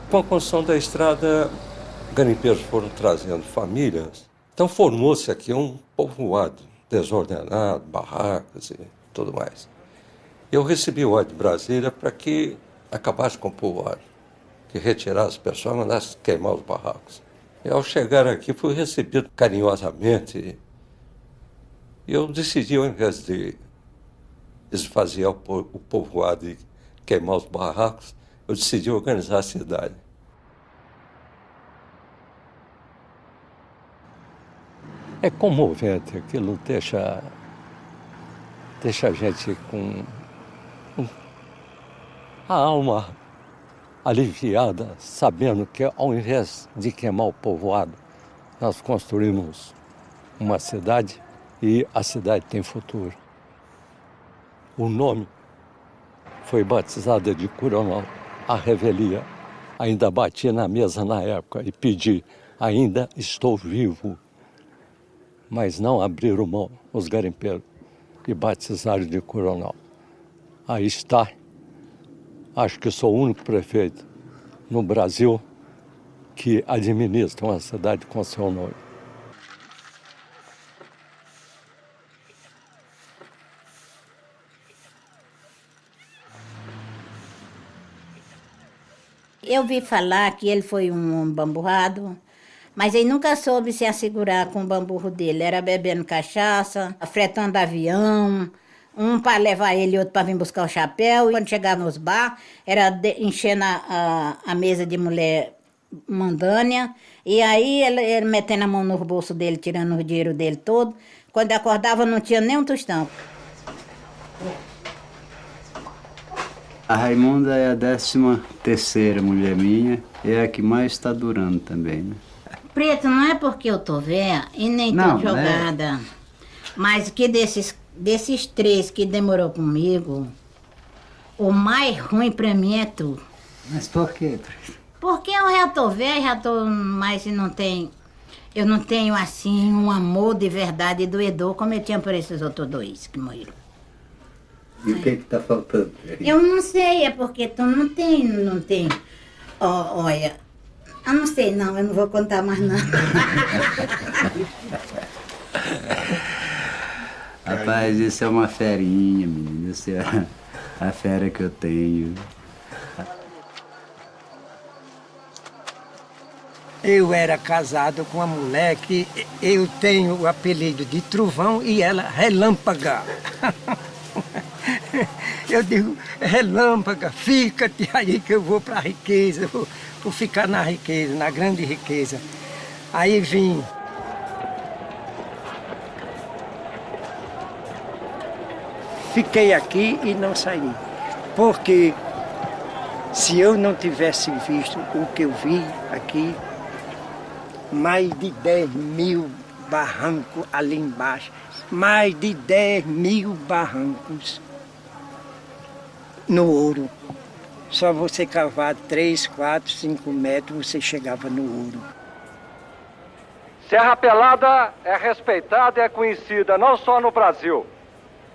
Com a construção da estrada, garimpeiros foram trazendo famílias. Então formou-se aqui um povoado desordenado, barracas e tudo mais. Eu recebi o ordem de Brasília para que acabasse com o povoado, que retirasse as pessoas e mandasse queimar os barracos. E ao chegar aqui fui recebido carinhosamente. E eu decidi, ao invés de esvaziar o povoado e queimar os barracos, eu decidi organizar a cidade. É comovente, aquilo deixa a gente com a alma aliviada, sabendo que ao invés de queimar o povoado, nós construímos uma cidade e a cidade tem futuro. O nome foi batizado de Coronel. A revelia. Ainda bati na mesa na época e pedi, ainda estou vivo. Mas não abriram mão os garimpeiros e batizaram de Coronel. Aí está. Acho que sou o único prefeito no Brasil que administra uma cidade com seu nome. Eu vi falar que ele foi um bamburrado, mas ele nunca soube se assegurar com o bamburro dele. Era bebendo cachaça, fretando avião, um para levar ele e outro para vir buscar o chapéu. E quando chegava nos bar, era enchendo a mesa de mulher mandânia. E aí ele metendo a mão no bolso dele, tirando o dinheiro dele todo. Quando acordava não tinha nem um tostão. A Raimunda é a 13ª mulher minha, é a que mais está durando também, né? Preto, não é porque eu tô velha e nem tô jogada, né? Mas que desses 3 que demorou comigo, o mais ruim pra mim é tu. Mas por quê, Preto? Porque eu já tô velha, já tô mais e não tenho... Eu não tenho, assim, um amor de verdade e doedor como eu tinha por esses outros 2 que morreram. E o que está faltando? Eu não sei, é porque tu não tem. Olha, eu não sei não, eu não vou contar mais nada. Rapaz, isso é uma ferinha, menina, isso é a fera que eu tenho. Eu era casado com uma mulher que eu tenho o apelido de Trovão e ela Relâmpaga. Eu digo, relâmpaga, fica-te aí que eu vou para a riqueza, vou ficar na riqueza, na grande riqueza. Aí vim. Fiquei aqui e não saí, porque se eu não tivesse visto o que eu vi aqui, mais de 10 mil barrancos ali embaixo, mais de 10 mil barrancos no ouro. Só você cavar 3, 4, 5 metros, você chegava no ouro. Serra Pelada é respeitada e é conhecida não só no Brasil,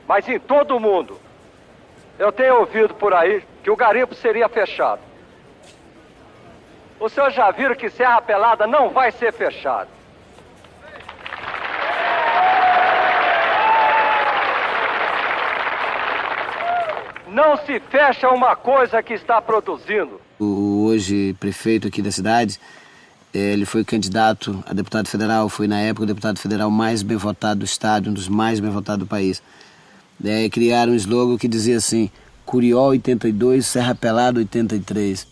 mas em todo o mundo. Eu tenho ouvido por aí que o garimpo seria fechado. Os senhores já viram que Serra Pelada não vai ser fechado. Não se fecha uma coisa que está produzindo. O hoje prefeito aqui da cidade, ele foi candidato a deputado federal, foi na época o deputado federal mais bem votado do estado, um dos mais bem votados do país. Criaram um slogan que dizia assim, Curió 82, Serra Pelada 83.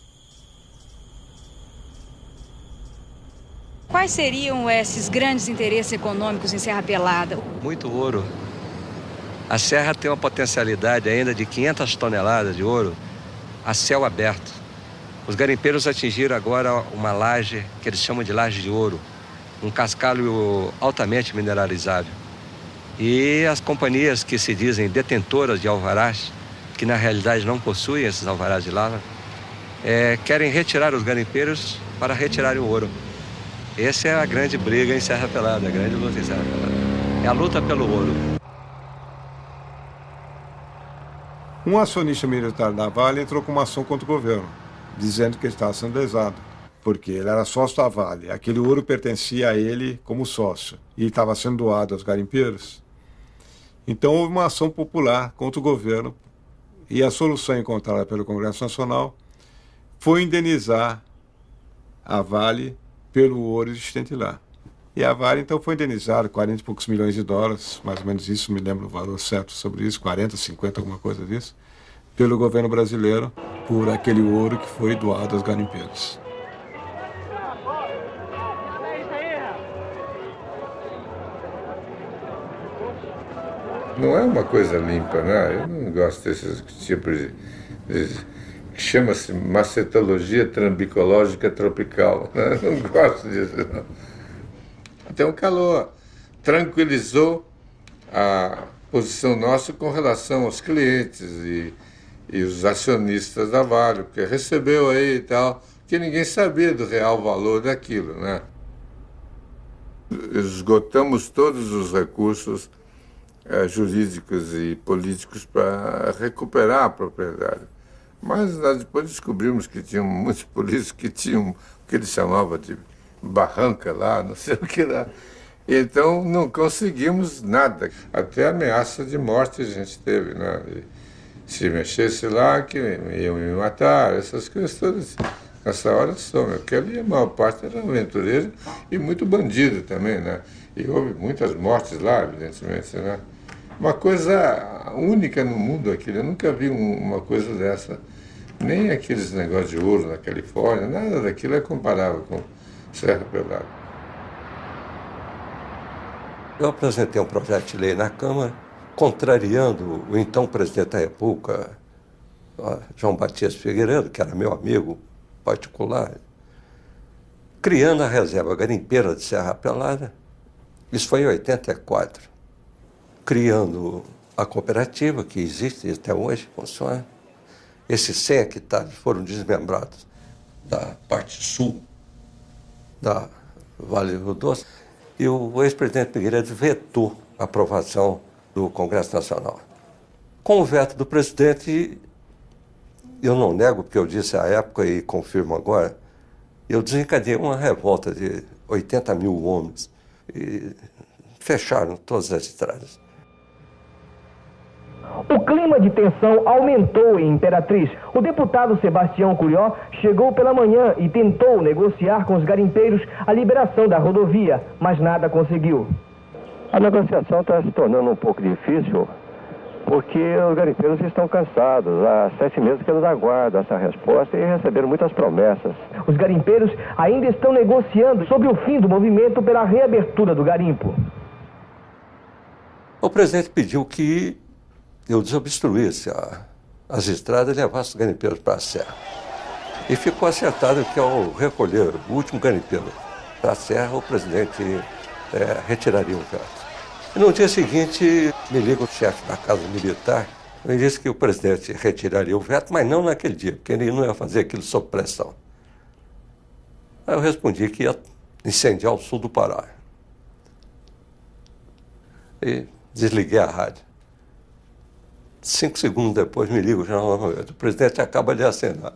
Quais seriam esses grandes interesses econômicos em Serra Pelada? Muito ouro. A serra tem uma potencialidade ainda de 500 toneladas de ouro a céu aberto. Os garimpeiros atingiram agora uma laje que eles chamam de laje de ouro, um cascalho altamente mineralizável. E as companhias que se dizem detentoras de alvarás, que na realidade não possuem esses alvarás de lava, querem retirar os garimpeiros para retirarem o ouro. Essa é a grande briga em Serra Pelada, a grande luta em Serra Pelada. É a luta pelo ouro. Um acionista militar da Vale entrou com uma ação contra o governo, dizendo que ele estava sendo lesado, porque ele era sócio da Vale. Aquele ouro pertencia a ele como sócio e estava sendo doado aos garimpeiros. Então houve uma ação popular contra o governo e a solução encontrada pelo Congresso Nacional foi indenizar a Vale pelo ouro existente lá. E a Vale então foi indenizada 40 e poucos milhões de dólares, mais ou menos isso, me lembro o valor certo sobre isso, 40, 50, alguma coisa disso, pelo governo brasileiro por aquele ouro que foi doado aos garimpeiros. Não é uma coisa limpa, né? Eu não gosto desses tipos que chama-se macetologia trambicológica tropical. Né? Eu não gosto disso, não. Então o calor tranquilizou a posição nossa com relação aos clientes e os acionistas da Vale, porque recebeu aí e tal, que ninguém sabia do real valor daquilo, né? Esgotamos todos os recursos jurídicos e políticos para recuperar a propriedade. Mas nós depois descobrimos que tinham muitos políticos que tinham o que eles chamavam de barranca lá, não sei o que lá. Então não conseguimos nada. Até ameaça de morte a gente teve, né? E se mexesse lá, que iam me matar, essas coisas todas. Nessa hora só, porque ali a maior parte era aventureiro e muito bandido também, né? E houve muitas mortes lá, evidentemente, né? Uma coisa única no mundo aquilo, eu nunca vi uma coisa dessa. Nem aqueles negócios de ouro na Califórnia, nada daquilo é comparável com Serra Pelada. Eu apresentei um projeto de lei na Câmara, contrariando o então presidente da República, João Batista Figueiredo, que era meu amigo particular, criando a reserva garimpeira de Serra Pelada. Isso foi em 84. Criando a cooperativa, que existe até hoje, funciona. Esses 100 hectares foram desmembrados da parte sul da Vale do Doce, e o ex-presidente Figueiredo vetou a aprovação do Congresso Nacional. Com o veto do presidente, eu não nego, porque eu disse à época e confirmo agora, eu desencadeei uma revolta de 80 mil homens e fecharam todas as estradas. O clima de tensão aumentou em Imperatriz. O deputado Sebastião Curió chegou pela manhã e tentou negociar com os garimpeiros a liberação da rodovia, mas nada conseguiu. A negociação está se tornando um pouco difícil, Porque os garimpeiros estão cansados. Há 7 meses que eles aguardam essa resposta e receberam muitas promessas. Os garimpeiros ainda estão negociando sobre o fim do movimento pela reabertura do garimpo. O presidente pediu que eu desobstruísse as estradas e levasse os garimpeiros para a serra. E ficou acertado que ao recolher o último garimpeiro para a serra, o presidente retiraria o veto. E no dia seguinte, me liga o chefe da Casa Militar e disse que o presidente retiraria o veto, mas não naquele dia, porque ele não ia fazer aquilo sob pressão. Aí eu respondi que ia incendiar o sul do Pará. E desliguei a rádio. 5 segundos depois me liga o jornal novamente. O presidente acaba de acenar.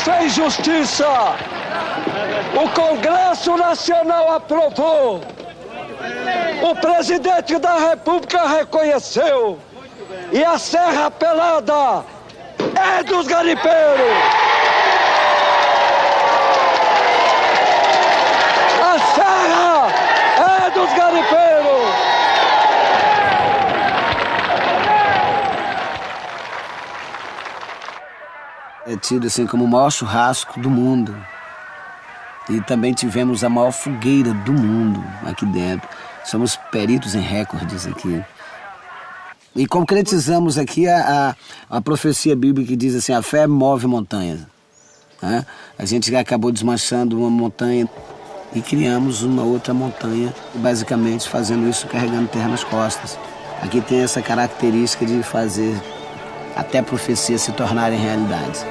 Fez justiça. O Congresso Nacional aprovou. O presidente da República reconheceu. E a Serra Pelada é dos garimpeiros. A Serra é dos garimpeiros. É tido assim como o maior churrasco do mundo. E também tivemos a maior fogueira do mundo aqui dentro. Somos peritos em recordes aqui. E concretizamos aqui a profecia bíblica que diz assim, a fé move montanhas. Né? A gente acabou desmanchando uma montanha e criamos uma outra montanha, basicamente fazendo isso carregando terra nas costas. Aqui tem essa característica de fazer até profecias se tornarem realidades.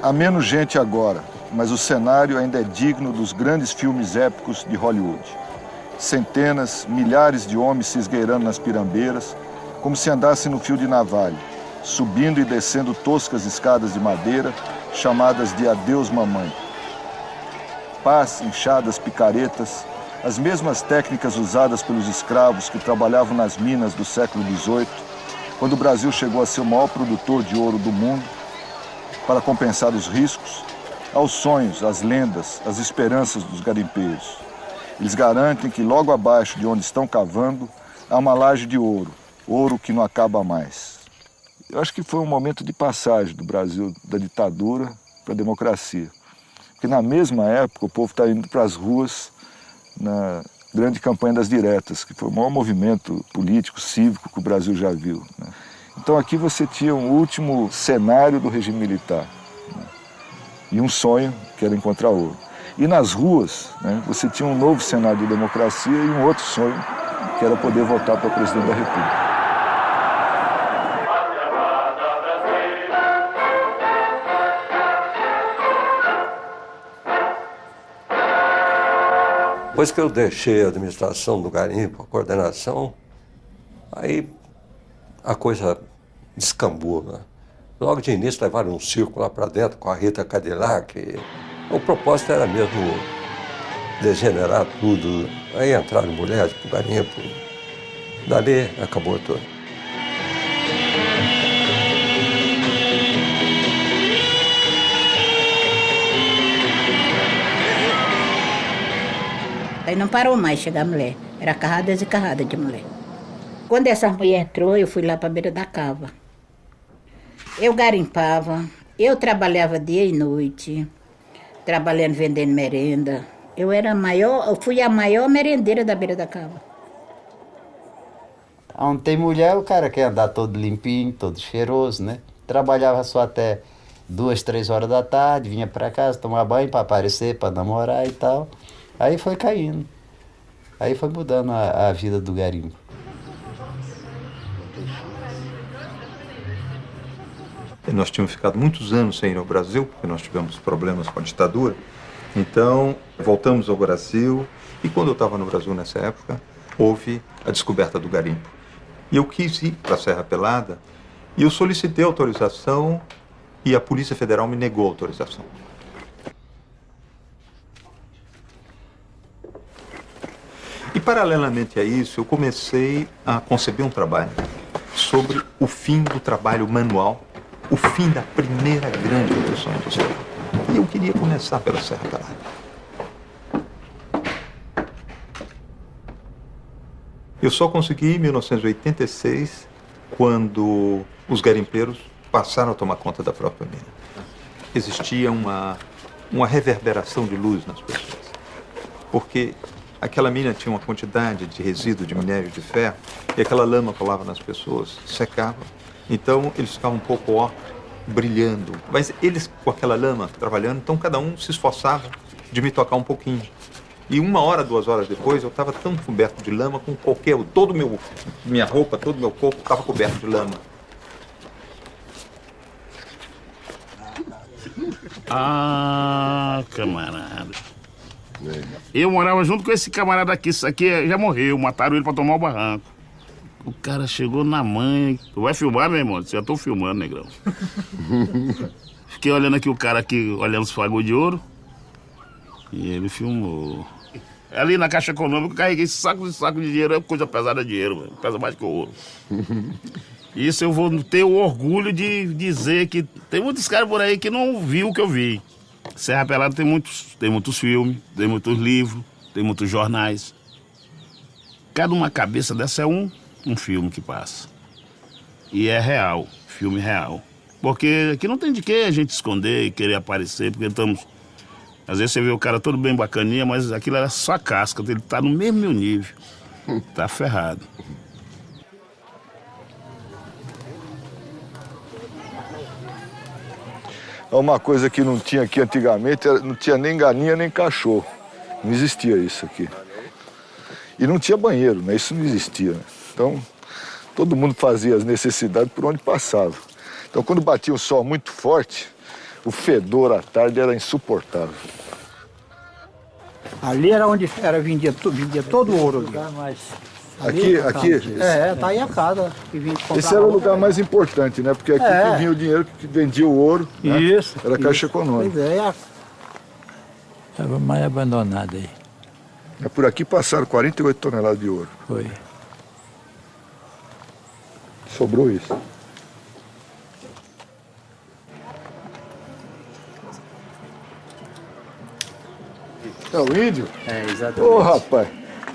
Há menos gente agora, mas o cenário ainda é digno dos grandes filmes épicos de Hollywood. Centenas, milhares de homens se esgueirando nas pirambeiras, como se andassem no fio de navalha, subindo e descendo toscas escadas de madeira, chamadas de adeus mamãe. Pás, enxadas, picaretas, as mesmas técnicas usadas pelos escravos que trabalhavam nas minas do século XVIII, quando o Brasil chegou a ser o maior produtor de ouro do mundo, para compensar os riscos, aos sonhos, às lendas, às esperanças dos garimpeiros. Eles garantem que logo abaixo de onde estão cavando há uma laje de ouro, ouro que não acaba mais. Eu acho que foi um momento de passagem do Brasil da ditadura para a democracia. Porque na mesma época o povo está indo para as ruas na grande campanha das diretas, que foi o maior movimento político, cívico que o Brasil já viu, né? Então aqui você tinha um último cenário do regime militar, né? E um sonho que era encontrar ouro. E nas ruas, né, você tinha um novo cenário de democracia e um outro sonho que era poder votar para presidente da República. Depois que eu deixei a administração do garimpo, a coordenação, aí a coisa descambou, né? Logo de início levaram um circo lá para dentro com a Rita Cadillac. O propósito era mesmo degenerar tudo. Aí entraram mulheres pro garimpo. Dali acabou tudo. Aí não parou mais chegar a mulher. Era carradas e carradas de mulher. Quando essa mulher entrou, eu fui lá para a beira da cava. Eu garimpava, eu trabalhava dia e noite, trabalhando, vendendo merenda. Eu fui a maior merendeira da beira da cava. Onde tem mulher, o cara quer andar todo limpinho, todo cheiroso, né? Trabalhava só até 2, 3 horas da tarde, vinha para casa tomar banho para aparecer, para namorar e tal. Aí foi caindo. Aí foi mudando a vida do garimpo. Nós tínhamos ficado muitos anos sem ir ao Brasil, porque nós tivemos problemas com a ditadura. Então, voltamos ao Brasil e quando eu estava no Brasil nessa época, houve a descoberta do garimpo. E eu quis ir para a Serra Pelada e eu solicitei autorização e a Polícia Federal me negou a autorização. E paralelamente a isso, eu comecei a conceber um trabalho sobre o fim do trabalho manual, o fim da primeira grande revolução industrial. E eu queria começar pela Serra Pelada. Eu só consegui em 1986, quando os garimpeiros passaram a tomar conta da própria mina. Existia uma reverberação de luz nas pessoas, porque aquela mina tinha uma quantidade de resíduo de minério de ferro e aquela lama colava nas pessoas, secava. Então eles ficavam um pouco brilhando. Mas eles com aquela lama trabalhando, então cada um se esforçava de me tocar um pouquinho. E 1 hora, 2 horas depois, eu estava tão coberto de lama como minha roupa, todo o meu corpo estava coberto de lama. Ah, camarada. Eu morava junto com esse camarada aqui. Isso aqui já morreu, mataram ele pra tomar o barranco. O cara chegou na mãe. Tu vai filmar, meu irmão? Já tô filmando, negrão. Fiquei olhando aqui o cara aqui, olhando os fagos de ouro. E ele filmou. Ali na Caixa Econômica eu carreguei saco de dinheiro. É coisa pesada de dinheiro, mano. Pesa mais que o ouro. Isso eu vou ter o orgulho de dizer que tem muitos caras por aí que não viu o que eu vi. Serra Pelada tem muitos filmes, tem muitos livros, tem muitos jornais. Cada uma cabeça dessa é um filme que passa. E é real, filme real. Porque aqui não tem de que a gente esconder e querer aparecer, porque estamos... Às vezes você vê o cara todo bem bacaninha, mas aquilo era só a casca, ele tá no mesmo meu nível. Tá ferrado. Uma coisa que não tinha aqui antigamente, não tinha nem galinha nem cachorro. Não existia isso aqui. E não tinha banheiro, né? Isso não existia. Né? Então, todo mundo fazia as necessidades por onde passava. Então, quando batia um sol muito forte, o fedor à tarde era insuportável. Ali era onde vendia todo o ouro. Aqui? Tá aí a casa que vinha comprar. Esse era o lugar mais importante, né? Porque aqui que vinha o dinheiro que vendia o ouro. Né? Isso. Era a Caixa Econômica. Pois é. Estava mais abandonada aí. Por aqui passaram 48 toneladas de ouro. Foi. Sobrou isso. É o índio? É, exatamente. Ô, rapaz,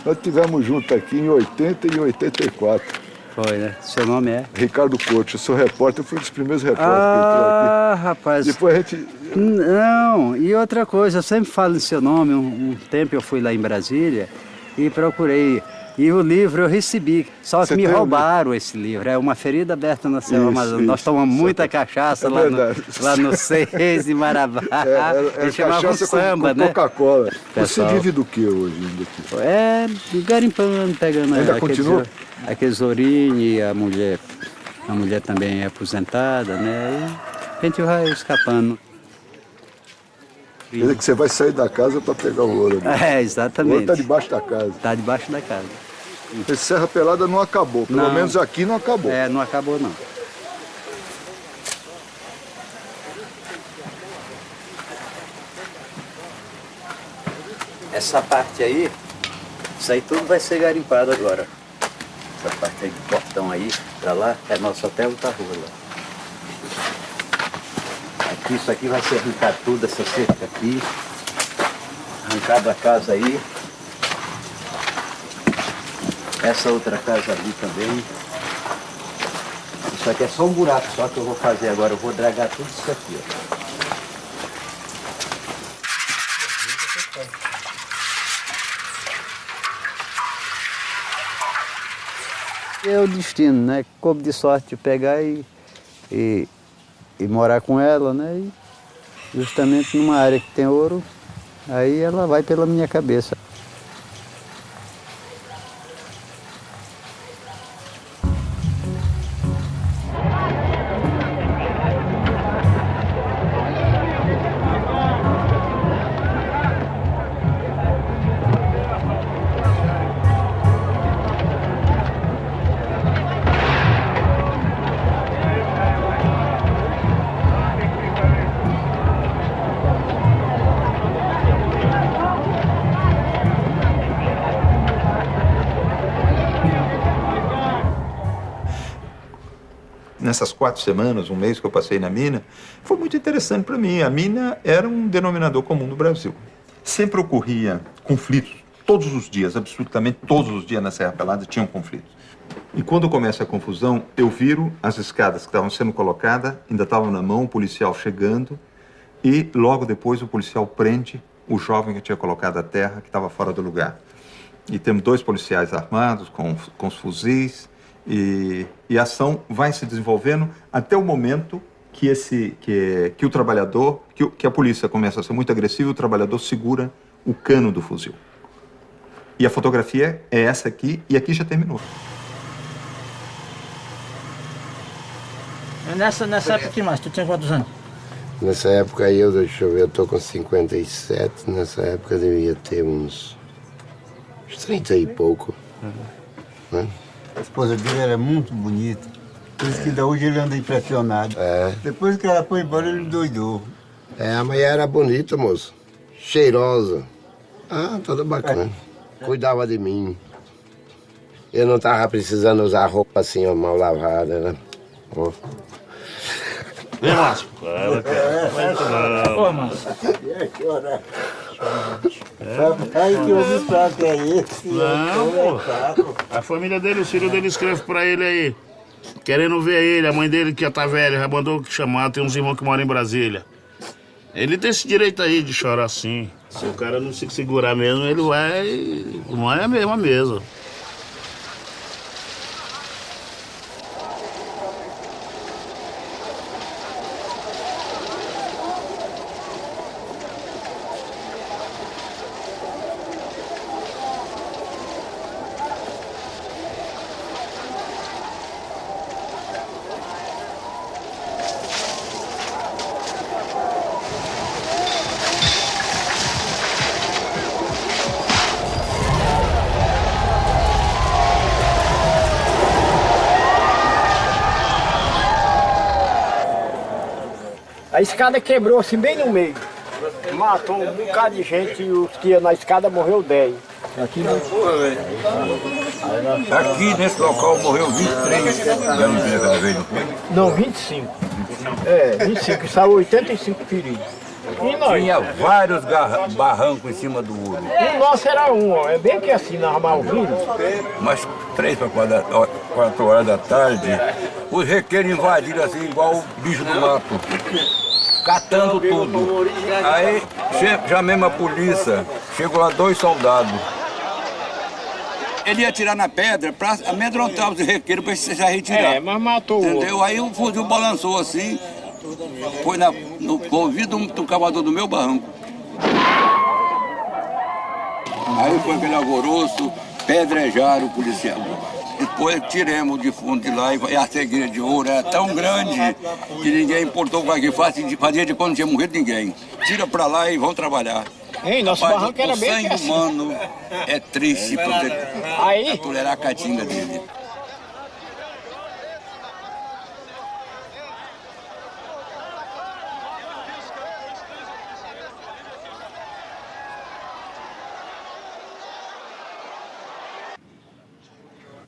nós estivemos juntos aqui em 80 e 84. Foi, né? Seu nome é? Ricardo Couto, eu sou repórter, eu fui um dos primeiros repórteres que entrou aqui. Rapaz. Depois a gente... Não, e outra coisa, eu sempre falo em seu nome, um tempo eu fui lá em Brasília e procurei. E o livro eu recebi, só que me roubaram esse livro. É Uma Ferida Aberta na Selva Amazônica. Nós tomamos muita cachaça lá no Seis de Marabá. Era cachaça samba, com Coca-Cola. Você Pessoal. vive do que hoje ainda aqui? É, garimpando, pegando ainda continua? Aqueles ourinhos, e a mulher também é aposentada, né? E a gente vai escapando. Quer dizer que você vai sair da casa para pegar o ouro. É, exatamente. O ouro está debaixo da casa. Está debaixo da casa. Esse Serra Pelada não acabou, pelo menos aqui não acabou. É, não acabou não. Essa parte aí, isso aí tudo vai ser garimpado agora. Essa parte aí do portão aí, pra lá, é nosso hotel da rua lá. Aqui, isso aqui vai ser arrancado tudo, essa cerca aqui. Arrancado a casa aí. Essa outra casa ali também. Isso aqui é só um buraco só que eu vou fazer agora. Eu vou dragar tudo isso aqui, ó. É o destino, né? Coube de sorte de pegar e morar com ela, né? E justamente numa área que tem ouro, aí ela vai pela minha cabeça. Nessas 4 semanas, um mês que eu passei na mina, foi muito interessante para mim. A mina era um denominador comum no Brasil. Sempre ocorria conflitos, todos os dias, absolutamente todos os dias na Serra Pelada tinham conflitos. E quando começa a confusão, eu viro as escadas que estavam sendo colocadas, ainda estavam na mão, o policial chegando, e logo depois o policial prende o jovem que tinha colocado a terra, que estava fora do lugar. E temos 2 policiais armados com os fuzis, e a ação vai se desenvolvendo até o momento que o trabalhador, que a polícia começa a ser muito agressiva e o trabalhador segura o cano do fuzil. E a fotografia é essa aqui, e aqui já terminou. Nessa época que mais? Tu tinha quantos anos? Nessa época aí, deixa eu ver, eu tô com 57, nessa época eu devia ter uns 30 e pouco. Né? A esposa dele era muito bonita, por isso que da hoje ele anda impressionado. Depois que ela foi embora, ele doidou. A mulher era bonita, moço. Cheirosa. Toda bacana. Cuidava de mim. Eu não tava precisando usar roupa assim, ó, mal lavada, né? Vem, Márcio. Ô, Márcio. Ai, que homem fraco é esse? Não, pô. A família dele, os filhos dele escrevem pra ele aí, querendo ver ele. A mãe dele, que já tá velha, já mandou chamar. Tem uns irmãos que moram em Brasília. Ele tem esse direito aí de chorar assim. Se o cara não se segurar mesmo, ele vai... Não é a mesma mesa. A escada quebrou assim bem no meio. Matou um bocado de gente e os que iam na escada morreu 10. Aqui não. Aqui nesse local morreu 23 garimpeiros. Não, 25. 25, saiu 85 feridos. E nós? Tinha vários barrancos em cima do ouro. O nosso era um, ó. É bem que assim, na Malvino. Mas 3 para 4 horas da tarde, os requeiros invadiram assim, igual o bicho do mato. Catando tudo. Aí chamamos a polícia, chegou lá 2 soldados. Ele ia atirar na pedra para amedrontar os requeiros para se retirar. Mas matou o entendeu? Aí o fuzil balançou assim, foi no ouvido do cavador do meu barranco. Aí foi aquele alvoroço, pedrejaram o policial. Depois tiramos o defunto de lá e a cegueira de ouro era tão grande que ninguém importou com que fazia de quando não tinha morrido ninguém. Tira pra lá e vão trabalhar. Ei, nosso barranco era bem assim. O sangue humano é triste para tolerar a caatinga dele.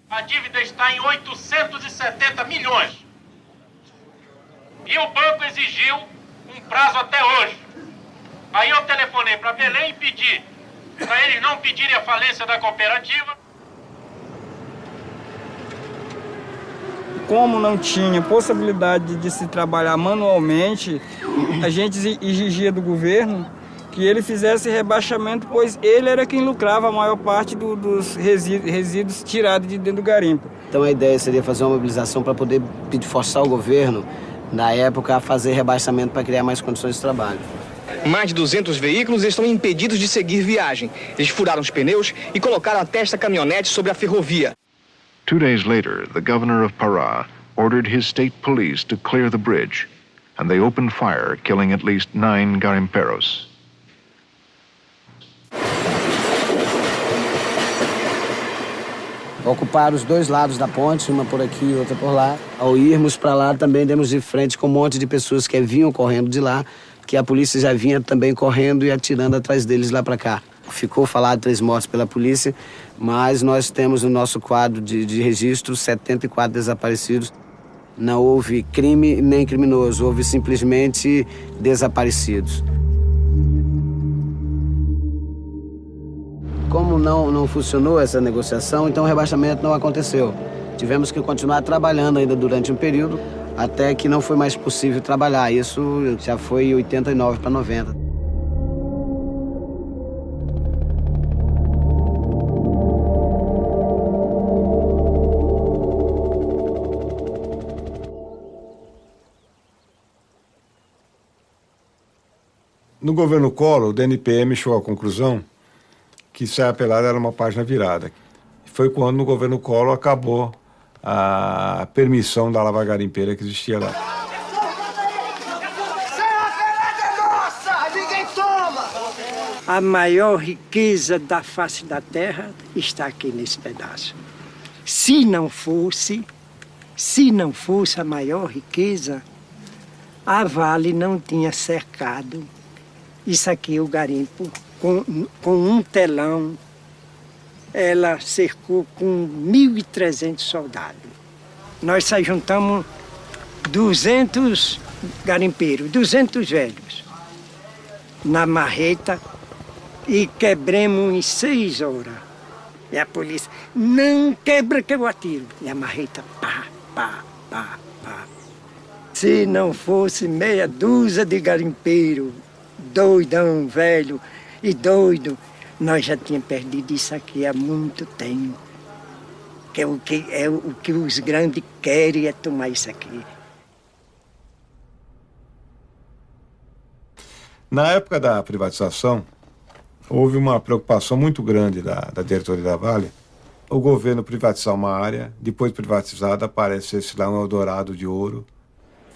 A dívida está em 870 milhões. E o banco exigiu um prazo até hoje. Aí eu telefonei para Belém e pedi para eles não pedirem a falência da cooperativa. Como não tinha possibilidade de se trabalhar manualmente, a gente exigia do governo que ele fizesse rebaixamento, pois ele era quem lucrava a maior parte dos resíduos tirados de dentro do garimpo. Então a ideia seria fazer uma mobilização para poder forçar o governo, na época, a fazer rebaixamento para criar mais condições de trabalho. Mais de 200 veículos estão impedidos de seguir viagem. Eles furaram os pneus e colocaram até esta caminhonete sobre a ferrovia. 2 days later, the governor of Pará ordered his state police to clear the bridge, and they opened fire, killing at least 9 garimpeiros. Ocuparam os dois lados da ponte, uma por aqui e outra por lá. Ao irmos para lá, também demos de frente com um monte de pessoas que vinham correndo de lá, que a polícia já vinha também correndo e atirando atrás deles lá para cá. Ficou falado 3 mortes pela polícia, mas nós temos no nosso quadro de registro 74 desaparecidos. Não houve crime nem criminoso, houve simplesmente desaparecidos. Como não funcionou essa negociação, então o rebaixamento não aconteceu. Tivemos que continuar trabalhando ainda durante um período, até que não foi mais possível trabalhar. Isso já foi 89 para 90. No governo Collor, o DNPM chegou à conclusão que Serra Pelada era uma página virada. Foi quando, no governo Collor, acabou a permissão da lava garimpeira que existia lá. A maior riqueza da face da terra está aqui nesse pedaço. Se não fosse a maior riqueza, a Vale não tinha cercado isso aqui, o garimpo, com um telão. Ela cercou com 1.300 soldados. Nós só juntamos 200 garimpeiros, 200 velhos, na marreta e quebramos em 6 horas. E a polícia, não quebra que eu atiro. E a marreta, pá, pá, pá, pá. Se não fosse meia dúzia de garimpeiros, doidão, velho e doido, nós já tínhamos perdido isso aqui há muito tempo. O que os grandes querem é tomar isso aqui. Na época da privatização, houve uma preocupação muito grande da diretoria da Vale. O governo privatizar uma área, depois privatizada, aparecesse lá um Eldorado de ouro.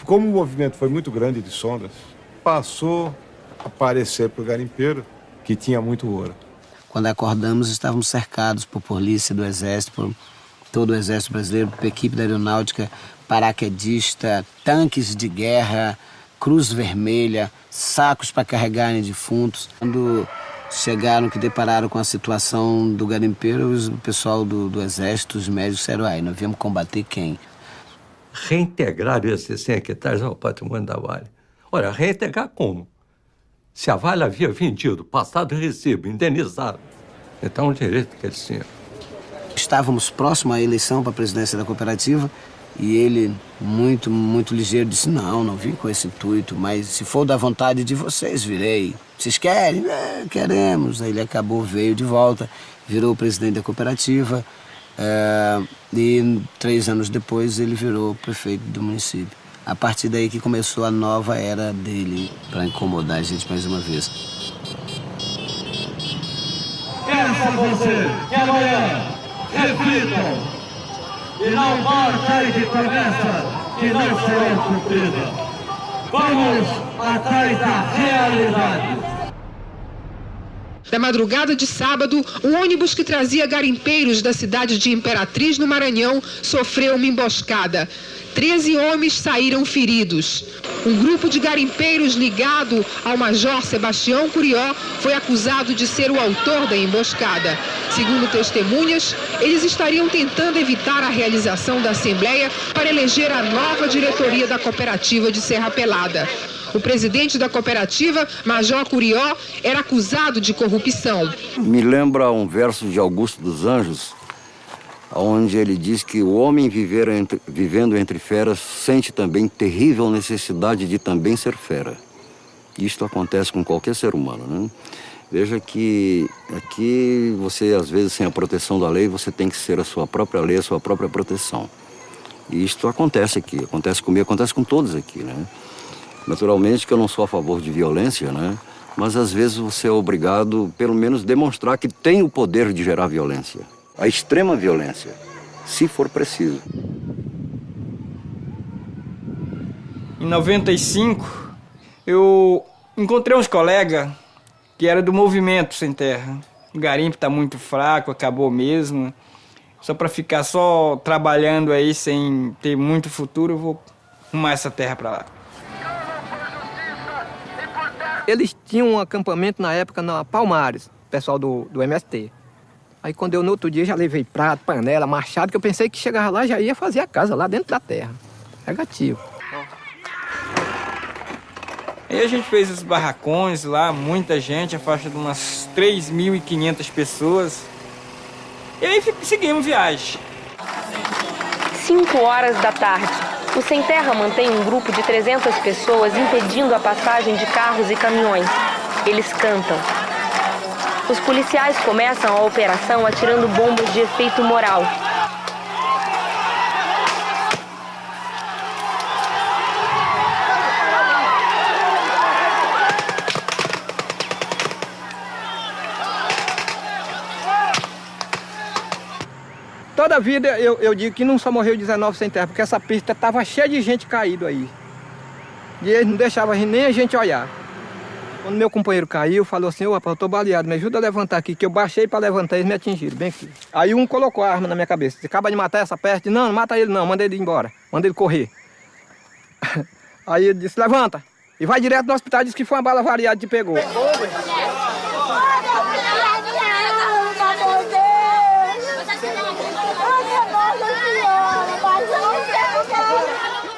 Como o movimento foi muito grande de sondas, passou a aparecer para o garimpeiro que tinha muito ouro. Quando acordamos, estávamos cercados por polícia do Exército, por todo o Exército brasileiro, por equipe da aeronáutica, paraquedista, tanques de guerra, Cruz Vermelha, sacos para carregarem defuntos. Quando chegaram, que depararam com a situação do garimpeiro, o pessoal do Exército, os médicos disseram, nós viemos combater quem? Reintegrar esses 100 hectares ao patrimônio da Vale. Olha, reintegrar como? Se a Vale havia vendido, passado o recibo, indenizado, então o direito que eles tinham. Estávamos próximos à eleição para a presidência da cooperativa e ele, muito, muito ligeiro, disse, não vim com esse intuito, mas se for da vontade de vocês, virei. Vocês querem? Queremos. Aí ele veio de volta, virou o presidente da cooperativa e 3 anos depois ele virou prefeito do município. A partir daí que começou a nova era dele, para incomodar a gente mais uma vez. Peço a você que amanhã reflitam e não partem de promessas que não serão cumpridas. Vamos atrás da realidade. Na madrugada de sábado, o ônibus que trazia garimpeiros da cidade de Imperatriz, no Maranhão, sofreu uma emboscada. 13 homens saíram feridos. Um grupo de garimpeiros ligado ao Major Sebastião Curió foi acusado de ser o autor da emboscada. Segundo testemunhas, eles estariam tentando evitar a realização da Assembleia para eleger a nova diretoria da cooperativa de Serra Pelada. O presidente da cooperativa, Major Curió, era acusado de corrupção. Me lembra um verso de Augusto dos Anjos, onde ele diz que o homem vivendo entre feras sente também terrível necessidade de também ser fera. Isto acontece com qualquer ser humano, né? Veja que aqui você, às vezes, sem a proteção da lei, você tem que ser a sua própria lei, a sua própria proteção. E isto acontece aqui, acontece comigo, acontece com todos aqui, né? Naturalmente que eu não sou a favor de violência, né? Mas às vezes você é obrigado, pelo menos, demonstrar que tem o poder de gerar violência. A extrema violência, se for preciso. Em 95, eu encontrei uns colegas que eram do movimento Sem Terra. O garimpo está muito fraco, acabou mesmo. Só para ficar só trabalhando aí sem ter muito futuro, eu vou arrumar essa terra para lá. Eles tinham um acampamento na época na Palmares, pessoal do MST. Aí quando eu no outro dia já levei prato, panela, machado, que eu pensei que chegava lá já ia fazer a casa lá dentro da terra. Negativo. Aí a gente fez os barracões lá, muita gente, a faixa de umas 3.500 pessoas. E aí seguimos viagem. 5 horas da tarde. O Sem Terra mantém um grupo de 300 pessoas impedindo a passagem de carros e caminhões. Eles cantam. Os policiais começam a operação atirando bombas de efeito moral. Toda a vida eu digo que não só morreu 19 sem terra, porque essa pista estava cheia de gente caído aí. E eles não deixavam nem a gente olhar. Quando meu companheiro caiu, falou assim: ô rapaz, eu tô baleado, me ajuda a levantar aqui, que eu baixei para levantar, eles me atingiram, bem aqui. Aí um colocou a arma na minha cabeça: você acaba de matar essa peste? Não, não mata ele não, manda ele ir embora, manda ele correr. Aí ele disse: levanta, e vai direto no hospital, disse que foi uma bala variada que te pegou.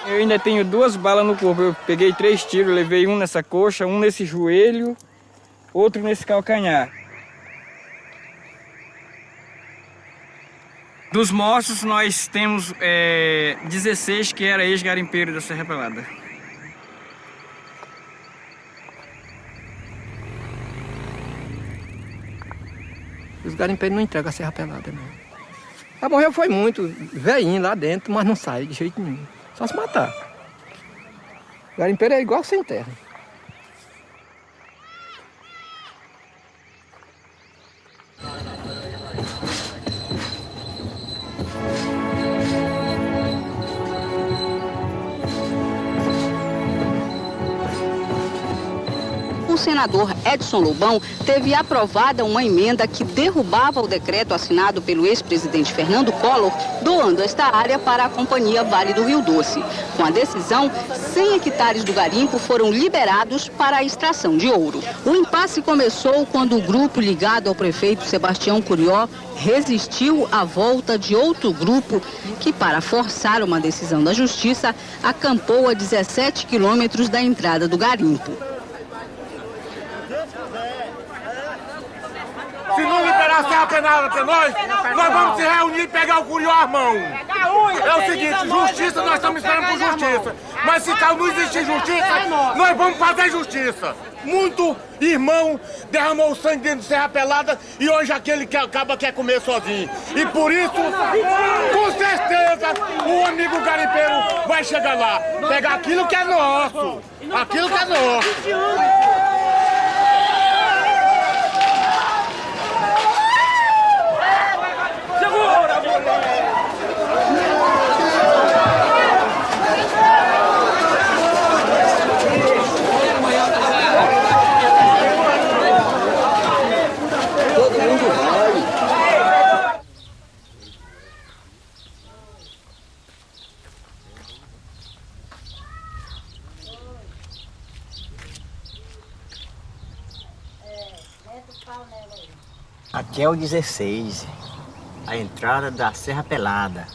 Eu ainda tenho 2 balas no corpo. Eu peguei 3 tiros, levei um nessa coxa, um nesse joelho, outro nesse calcanhar. Dos mortos, nós temos 16 que era ex-garimpeiro da Serra Pelada. Os garimpeiros não entregam a Serra Pelada, não. Já morreu foi muito, velhinho lá dentro, mas não sai de jeito nenhum. Só se matar. O garimpeiro é igual sem terra. O senador Edson Lobão teve aprovada uma emenda que derrubava o decreto assinado pelo ex-presidente Fernando Collor, doando esta área para a Companhia Vale do Rio Doce. Com a decisão, 100 hectares do garimpo foram liberados para a extração de ouro. O impasse começou quando o grupo ligado ao prefeito Sebastião Curió resistiu à volta de outro grupo que, para forçar uma decisão da justiça, acampou a 17 quilômetros da entrada do garimpo. Se não liberar a Serra Pelada para nós vamos se reunir e pegar o Curió à mão. É o seguinte, justiça, nós estamos esperando por justiça. Mas se não existir justiça, nós vamos fazer justiça. Muito irmão derramou sangue dentro de Serra Pelada e hoje aquele que acaba quer comer sozinho. E por isso, com certeza, o amigo garimpeiro vai chegar lá, pegar aquilo que é nosso. Aquilo que é nosso. Aqui é o 16, a entrada da Serra Pelada.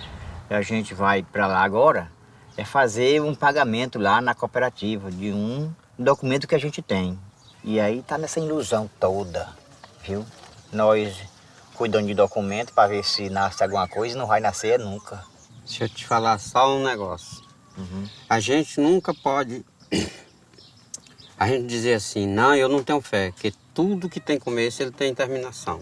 A gente vai para lá agora, é fazer um pagamento lá na cooperativa de um documento que a gente tem. E aí tá nessa ilusão toda, viu? Nós cuidando de documento para ver se nasce alguma coisa e não vai nascer nunca. Deixa eu te falar só um negócio. A gente nunca pode A gente dizia assim, não, eu não tenho fé, que tudo que tem começo, ele tem terminação.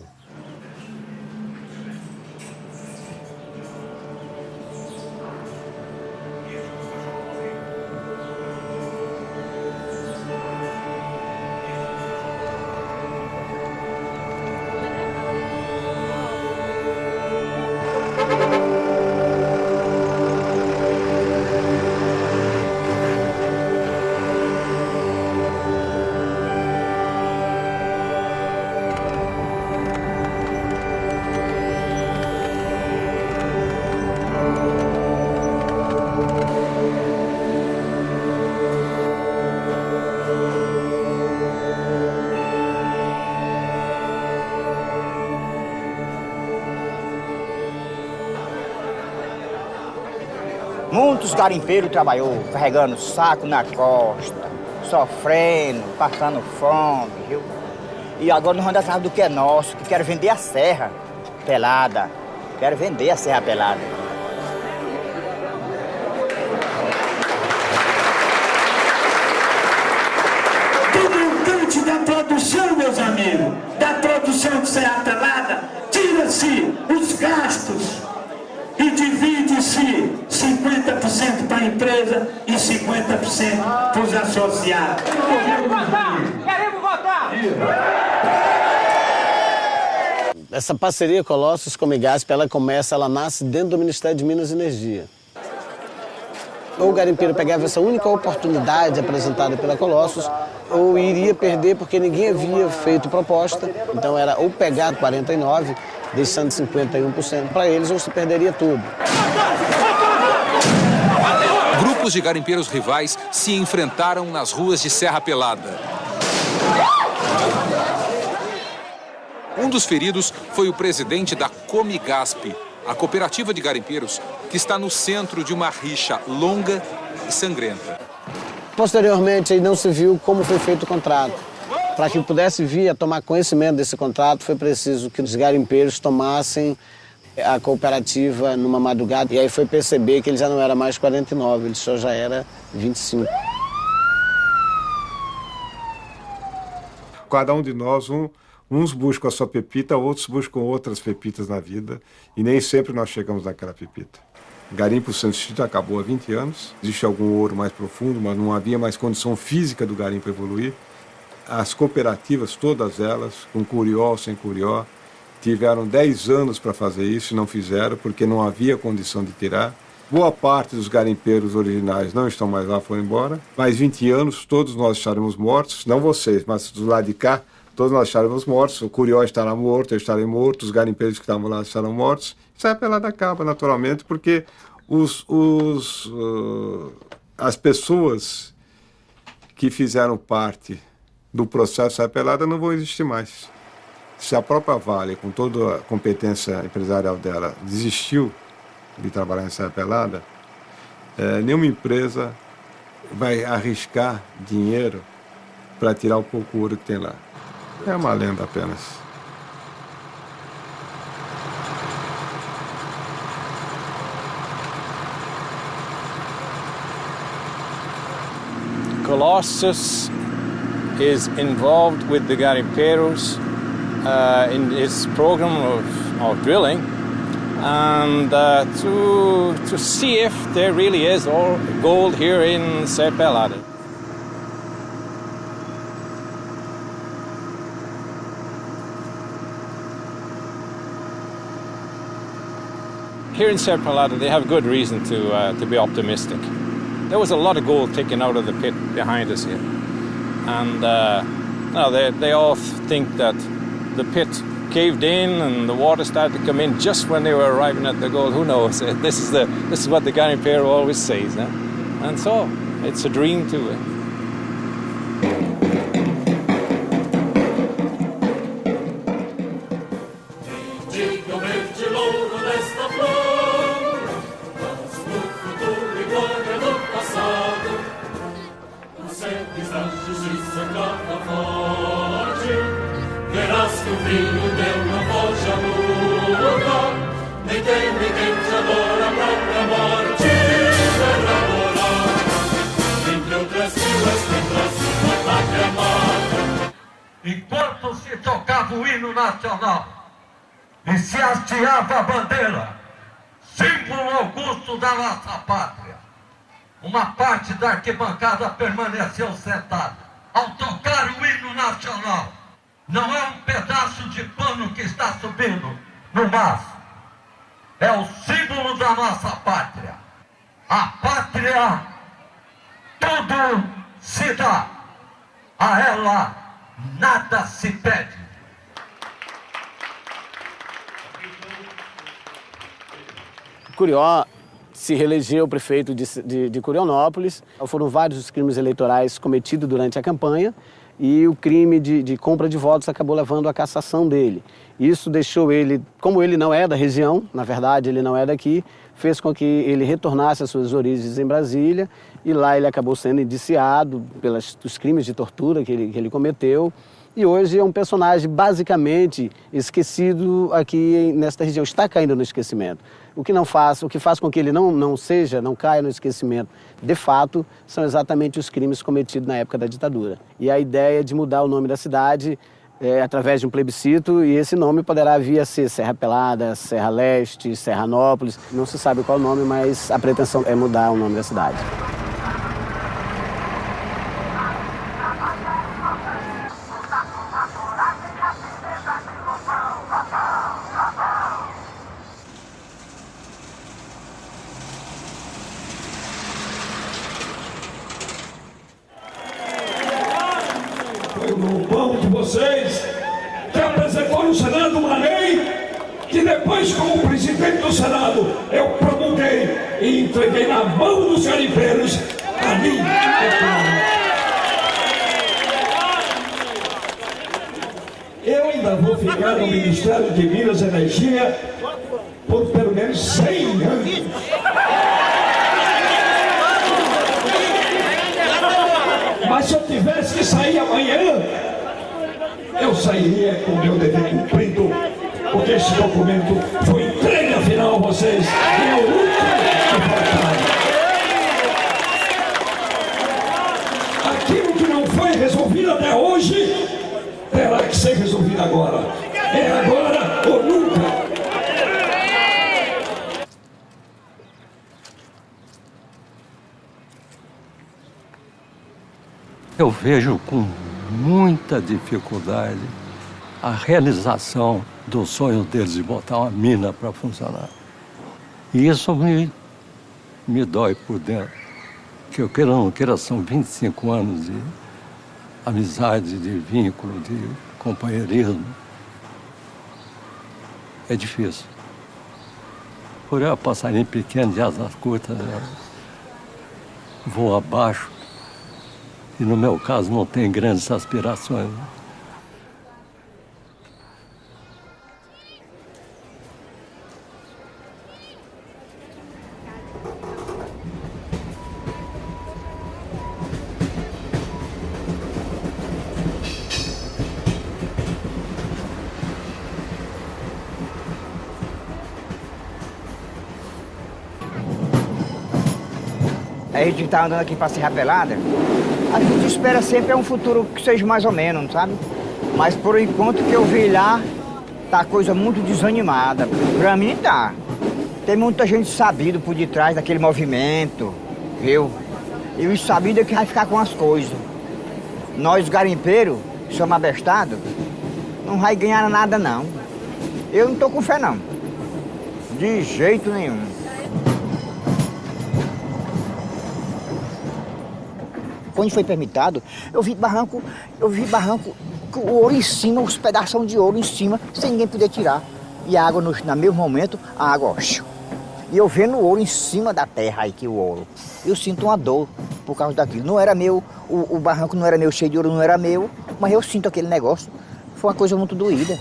Muitos garimpeiros trabalhou carregando saco na costa, sofrendo, passando fome, viu? E agora nós vamos atrás do que é nosso, que quero vender a serra pelada. Quero vender a serra pelada. Do montante da produção, meus amigos, da produção de serra pelada, tira-se os gastos e divide-se 50% para a empresa e 50% para os associados. Queremos votar! Queremos votar! Essa parceria Colossus Comigasp, ela nasce dentro do Ministério de Minas e Energia. Ou o garimpeiro pegava essa única oportunidade apresentada pela Colossus, ou iria perder porque ninguém havia feito proposta. Então era ou pegar 49%, deixando 51% para eles, ou se perderia tudo. Grupos de garimpeiros rivais se enfrentaram nas ruas de Serra Pelada. Um dos feridos foi o presidente da Comigasp, a cooperativa de garimpeiros que está no centro de uma rixa longa e sangrenta. Posteriormente, aí não se viu como foi feito o contrato. Para que pudesse vir a tomar conhecimento desse contrato, foi preciso que os garimpeiros tomassem a cooperativa numa madrugada. E aí foi perceber que ele já não era mais 49, ele só já era 25. Cada um de nós, uns buscam a sua pepita, outros buscam outras pepitas na vida. E nem sempre nós chegamos naquela pepita. Garimpo Santo Distrito acabou há 20 anos. Existe algum ouro mais profundo, mas não havia mais condição física do garimpo evoluir. As cooperativas, todas elas, com curió ou sem curió, tiveram 10 anos para fazer isso e não fizeram, porque não havia condição de tirar. Boa parte dos garimpeiros originais não estão mais lá, foram embora. Mais 20 anos, todos nós estaremos mortos, não vocês, mas do lado de cá, todos nós estaremos mortos. O curió estará morto, eu estarei morto, os garimpeiros que estavam lá estarão mortos. Isso é pelada acaba, naturalmente, porque as pessoas que fizeram parte do processo Serra Pelada não vão existir mais. Se a própria Vale, com toda a competência empresarial dela, desistiu de trabalhar em Serra Pelada, nenhuma empresa vai arriscar dinheiro para tirar o pouco ouro que tem lá. É uma lenda apenas. Colossus is involved with the garimpeiros in its program of drilling, and to see if there really is all gold here in Serra Pelada. Here in Serra Pelada, they have good reason to be optimistic. There was a lot of gold taken out of the pit behind us here, and they all think that the pit caved in and the water started to come in just when they were arriving at the gold. Who knows? This is what the garimpeiro always says, and so it's a dream too. Entre outras hino nacional e se hasteava a bandeira, símbolo augusto da nossa pátria. Uma parte da arquibancada permaneceu sentada. Ao tocar o hino nacional, não é um pedaço de pano que está subindo no mastro. É o símbolo da nossa pátria. A pátria, tudo se dá. A ela, nada se pede. Curió se reelegeu prefeito de Curionópolis. Foram vários os crimes eleitorais cometidos durante a campanha e o crime de compra de votos acabou levando à cassação dele. Isso deixou ele, como ele não é da região, na verdade ele não é daqui, fez com que ele retornasse às suas origens em Brasília e lá ele acabou sendo indiciado pelos crimes de tortura que ele cometeu. E hoje é um personagem basicamente esquecido aqui nesta região, está caindo no esquecimento. O que faz com que ele não caia no esquecimento, de fato, são exatamente os crimes cometidos na época da ditadura. E a ideia de mudar o nome da cidade através de um plebiscito, e esse nome poderá vir a ser Serra Pelada, Serra Leste, Serranópolis, não se sabe qual o nome, mas a pretensão é mudar o nome da cidade. Vocês que apresentou no Senado uma lei que depois, como presidente do Senado, eu promulguei e entreguei na mão dos garimpeiros a mim. Eu ainda vou ficar no Ministério de Minas e Energia por pelo menos 100 anos. Mas se eu tivesse que sair amanhã, eu sairia com o meu dever cumprido, porque esse documento foi entregue afinal a vocês, e é o último que faltava. Aquilo que não foi resolvido até hoje, terá que ser resolvido agora. É agora ou nunca. Eu vejo com muita dificuldade a realização do sonho deles de botar uma mina para funcionar. E isso me dói por dentro. Que eu queira ou não queira, são 25 anos de amizade, de vínculo, de companheirismo. É difícil. Por eu, passarinho pequeno de asas curtas, vou abaixo. E no meu caso não tem grandes aspirações. A gente tá andando aqui para Serra Pelada, a gente espera sempre um futuro que seja mais ou menos, sabe? Mas por enquanto que eu vi lá, tá coisa muito desanimada. Pra mim tá. Tem muita gente sabida por detrás daquele movimento, viu? E os sabidos é que vai ficar com as coisas. Nós garimpeiros, somos abestados, não vai ganhar nada não. Eu não tô com fé não. De jeito nenhum. Quando foi permitido, eu vi barranco com o ouro em cima, os pedaços de ouro em cima, sem ninguém poder tirar. E a água, no mesmo momento, a água, e eu vendo o ouro em cima da terra aí, que o ouro. Eu sinto uma dor por causa daquilo. Não era meu, o barranco não era meu, cheio de ouro não era meu, mas eu sinto aquele negócio. Foi uma coisa muito doída.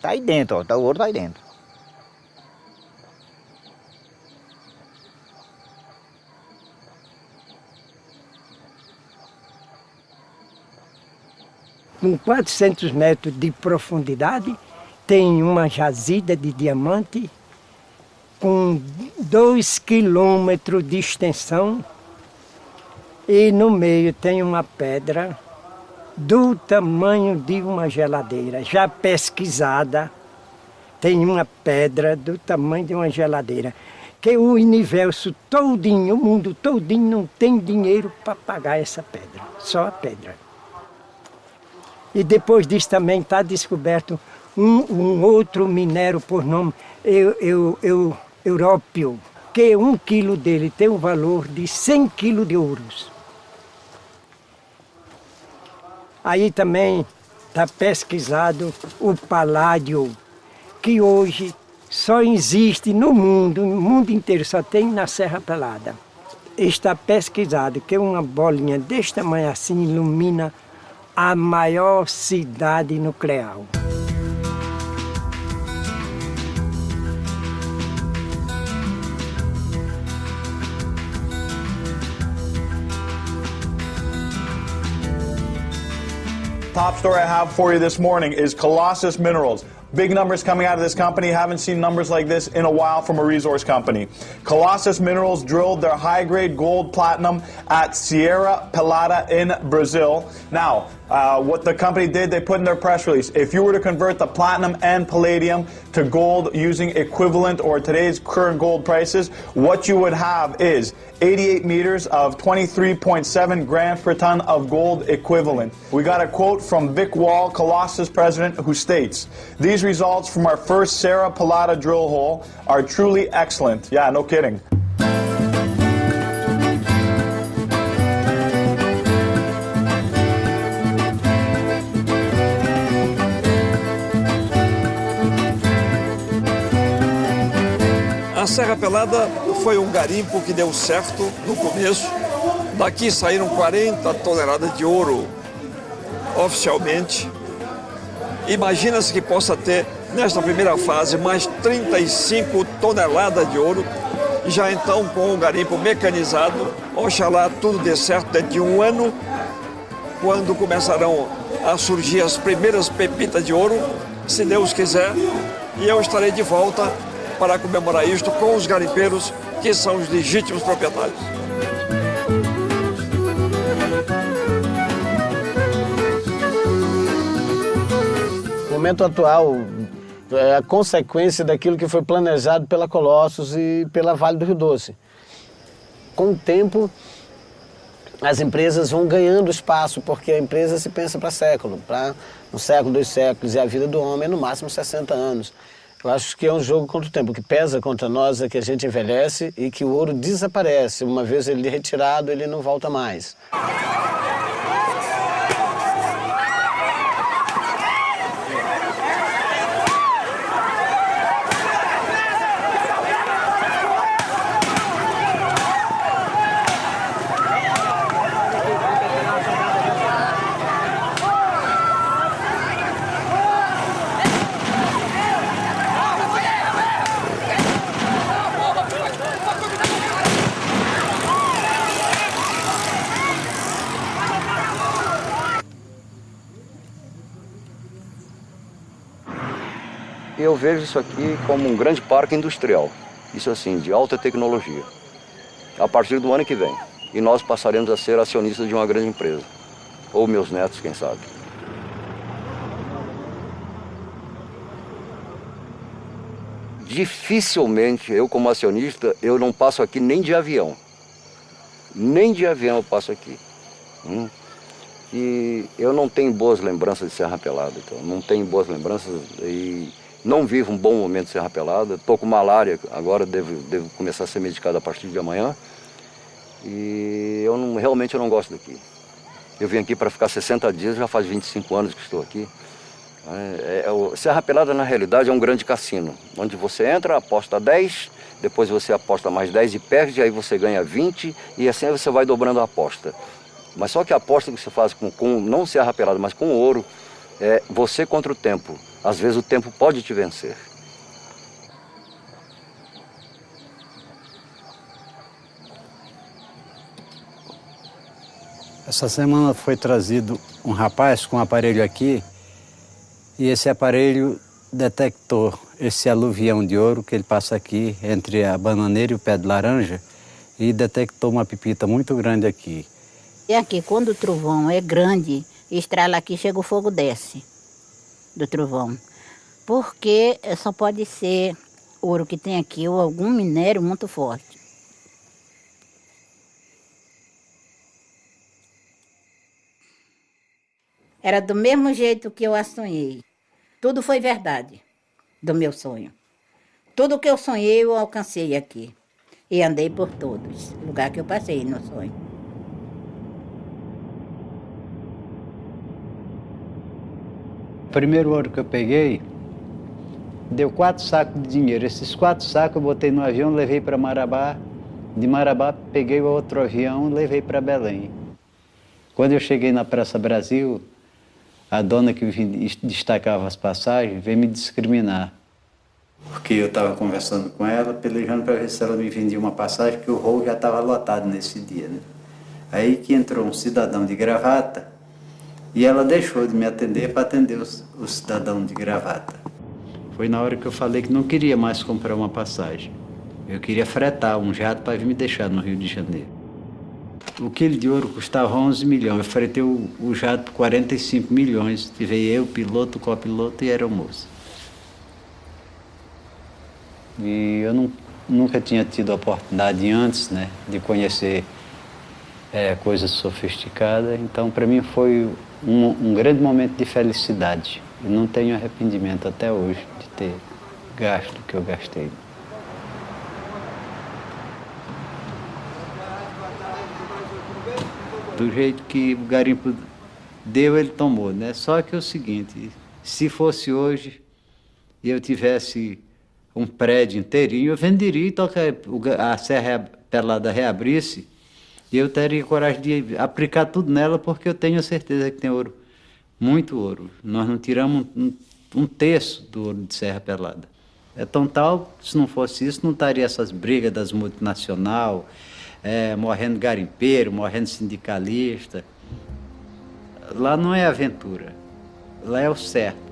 Tá aí dentro, ó, o ouro tá aí dentro. Com 400 metros de profundidade, tem uma jazida de diamante com 2 quilômetros de extensão e no meio tem uma pedra do tamanho de uma geladeira, já pesquisada. Tem uma pedra do tamanho de uma geladeira, que o universo todinho, o mundo todinho não tem dinheiro para pagar essa pedra, só a pedra. E depois disso também está descoberto um outro minério por nome Európio, que 1 quilo dele tem o valor de 100 quilos de ouros. Aí também está pesquisado o paládio, que hoje só existe no mundo inteiro, só tem na Serra Pelada. Está pesquisado que uma bolinha deste tamanho assim ilumina a maior cidade nuclear. Top story I have for you this morning is Colossus Minerals. Big numbers coming out of this company. Haven't seen numbers like this in a while from a resource company. Colossus Minerals drilled their high-grade gold platinum at Sierra Pelada in Brazil. Now, what the company did, they put in their press release, if you were to convert the platinum and palladium to gold using equivalent or today's current gold prices, what you would have is 88 meters of 23.7 grams per ton of gold equivalent. We got a quote from Vic Wall, Colossus president, who states, "These results from our first Serra Pelada drill hole are truly excellent." Yeah, no kidding. A Serra Pelada foi um garimpo que deu certo no começo. Daqui saíram 40 toneladas de ouro oficialmente. Imagina-se que possa ter, nesta primeira fase, mais 35 toneladas de ouro. E já então, com o garimpo mecanizado, oxalá tudo dê certo dentro de 1 ano, quando começarão a surgir as primeiras pepitas de ouro, se Deus quiser, e eu estarei de volta para comemorar isto com os garimpeiros, que são os legítimos proprietários. O momento atual é a consequência daquilo que foi planejado pela Colossus e pela Vale do Rio Doce. Com o tempo, as empresas vão ganhando espaço, porque a empresa se pensa para século, para um século, 2 séculos, e a vida do homem é no máximo 60 anos. Eu acho que é um jogo contra o tempo. O que pesa contra nós é que a gente envelhece e que o ouro desaparece. Uma vez ele é retirado, ele não volta mais. Eu vejo isso aqui como um grande parque industrial, isso assim, de alta tecnologia, a partir do ano que vem. E nós passaremos a ser acionistas de uma grande empresa, ou meus netos, quem sabe. Dificilmente, eu como acionista, eu não passo aqui nem de avião. Nem de avião eu passo aqui. E eu não tenho boas lembranças de Serra Pelada, então, não tenho boas lembranças e não vivo um bom momento de Serra Pelada. Estou com malária, agora devo começar a ser medicado a partir de amanhã. E realmente eu não gosto daqui. Eu vim aqui para ficar 60 dias, já faz 25 anos que estou aqui. Serra Pelada, na realidade, é um grande cassino, onde você entra, aposta 10, depois você aposta mais 10 e perde, aí você ganha 20, e assim você vai dobrando a aposta. Mas só que a aposta que você faz com não Serra Pelada, mas com ouro, é você contra o tempo. Às vezes o tempo pode te vencer. Essa semana foi trazido um rapaz com um aparelho aqui, e esse aparelho detectou esse aluvião de ouro que ele passa aqui entre a bananeira e o pé de laranja, e detectou uma pepita muito grande aqui. E aqui, quando o trovão é grande estrala aqui, chega o fogo, desce do trovão. Porque só pode ser ouro que tem aqui ou algum minério muito forte. Era do mesmo jeito que eu a sonhei. Tudo foi verdade do meu sonho. Tudo que eu sonhei eu alcancei aqui. E andei por todos, lugar que eu passei no sonho. O primeiro ouro que eu peguei, deu 4 sacos de dinheiro. Esses 4 sacos eu botei no avião, levei para Marabá. De Marabá peguei o outro avião e levei para Belém. Quando eu cheguei na Praça Brasil, a dona que destacava as passagens veio me discriminar. Porque eu estava conversando com ela, pelejando para ver se ela me vendia uma passagem, porque o voo já estava lotado nesse dia, né? Aí que entrou um cidadão de gravata e ela deixou de me atender para atender o cidadão de gravata. Foi na hora que eu falei que não queria mais comprar uma passagem. Eu queria fretar um jato para vir me deixar no Rio de Janeiro. O quilo de ouro custava 11 milhões. Eu fretei o jato por 45 milhões. Tive eu, o piloto, o copiloto e a aeromoça. E eu nunca tinha tido a oportunidade antes, né, de conhecer coisas sofisticadas. Então, para mim, foi um grande momento de felicidade. E não tenho arrependimento até hoje de ter gasto o que eu gastei. Do jeito que o garimpo deu, ele tomou, né? Só que é o seguinte, se fosse hoje e eu tivesse um prédio inteirinho, eu venderia e a Serra Pelada reabrisse e eu teria coragem de aplicar tudo nela, porque eu tenho certeza que tem ouro, muito ouro. Nós não tiramos um terço do ouro de Serra Pelada. É tão tal, se não fosse isso, não estaria essas brigas das multinacionais, morrendo garimpeiro, morrendo sindicalista. Lá não é aventura, lá é o certo.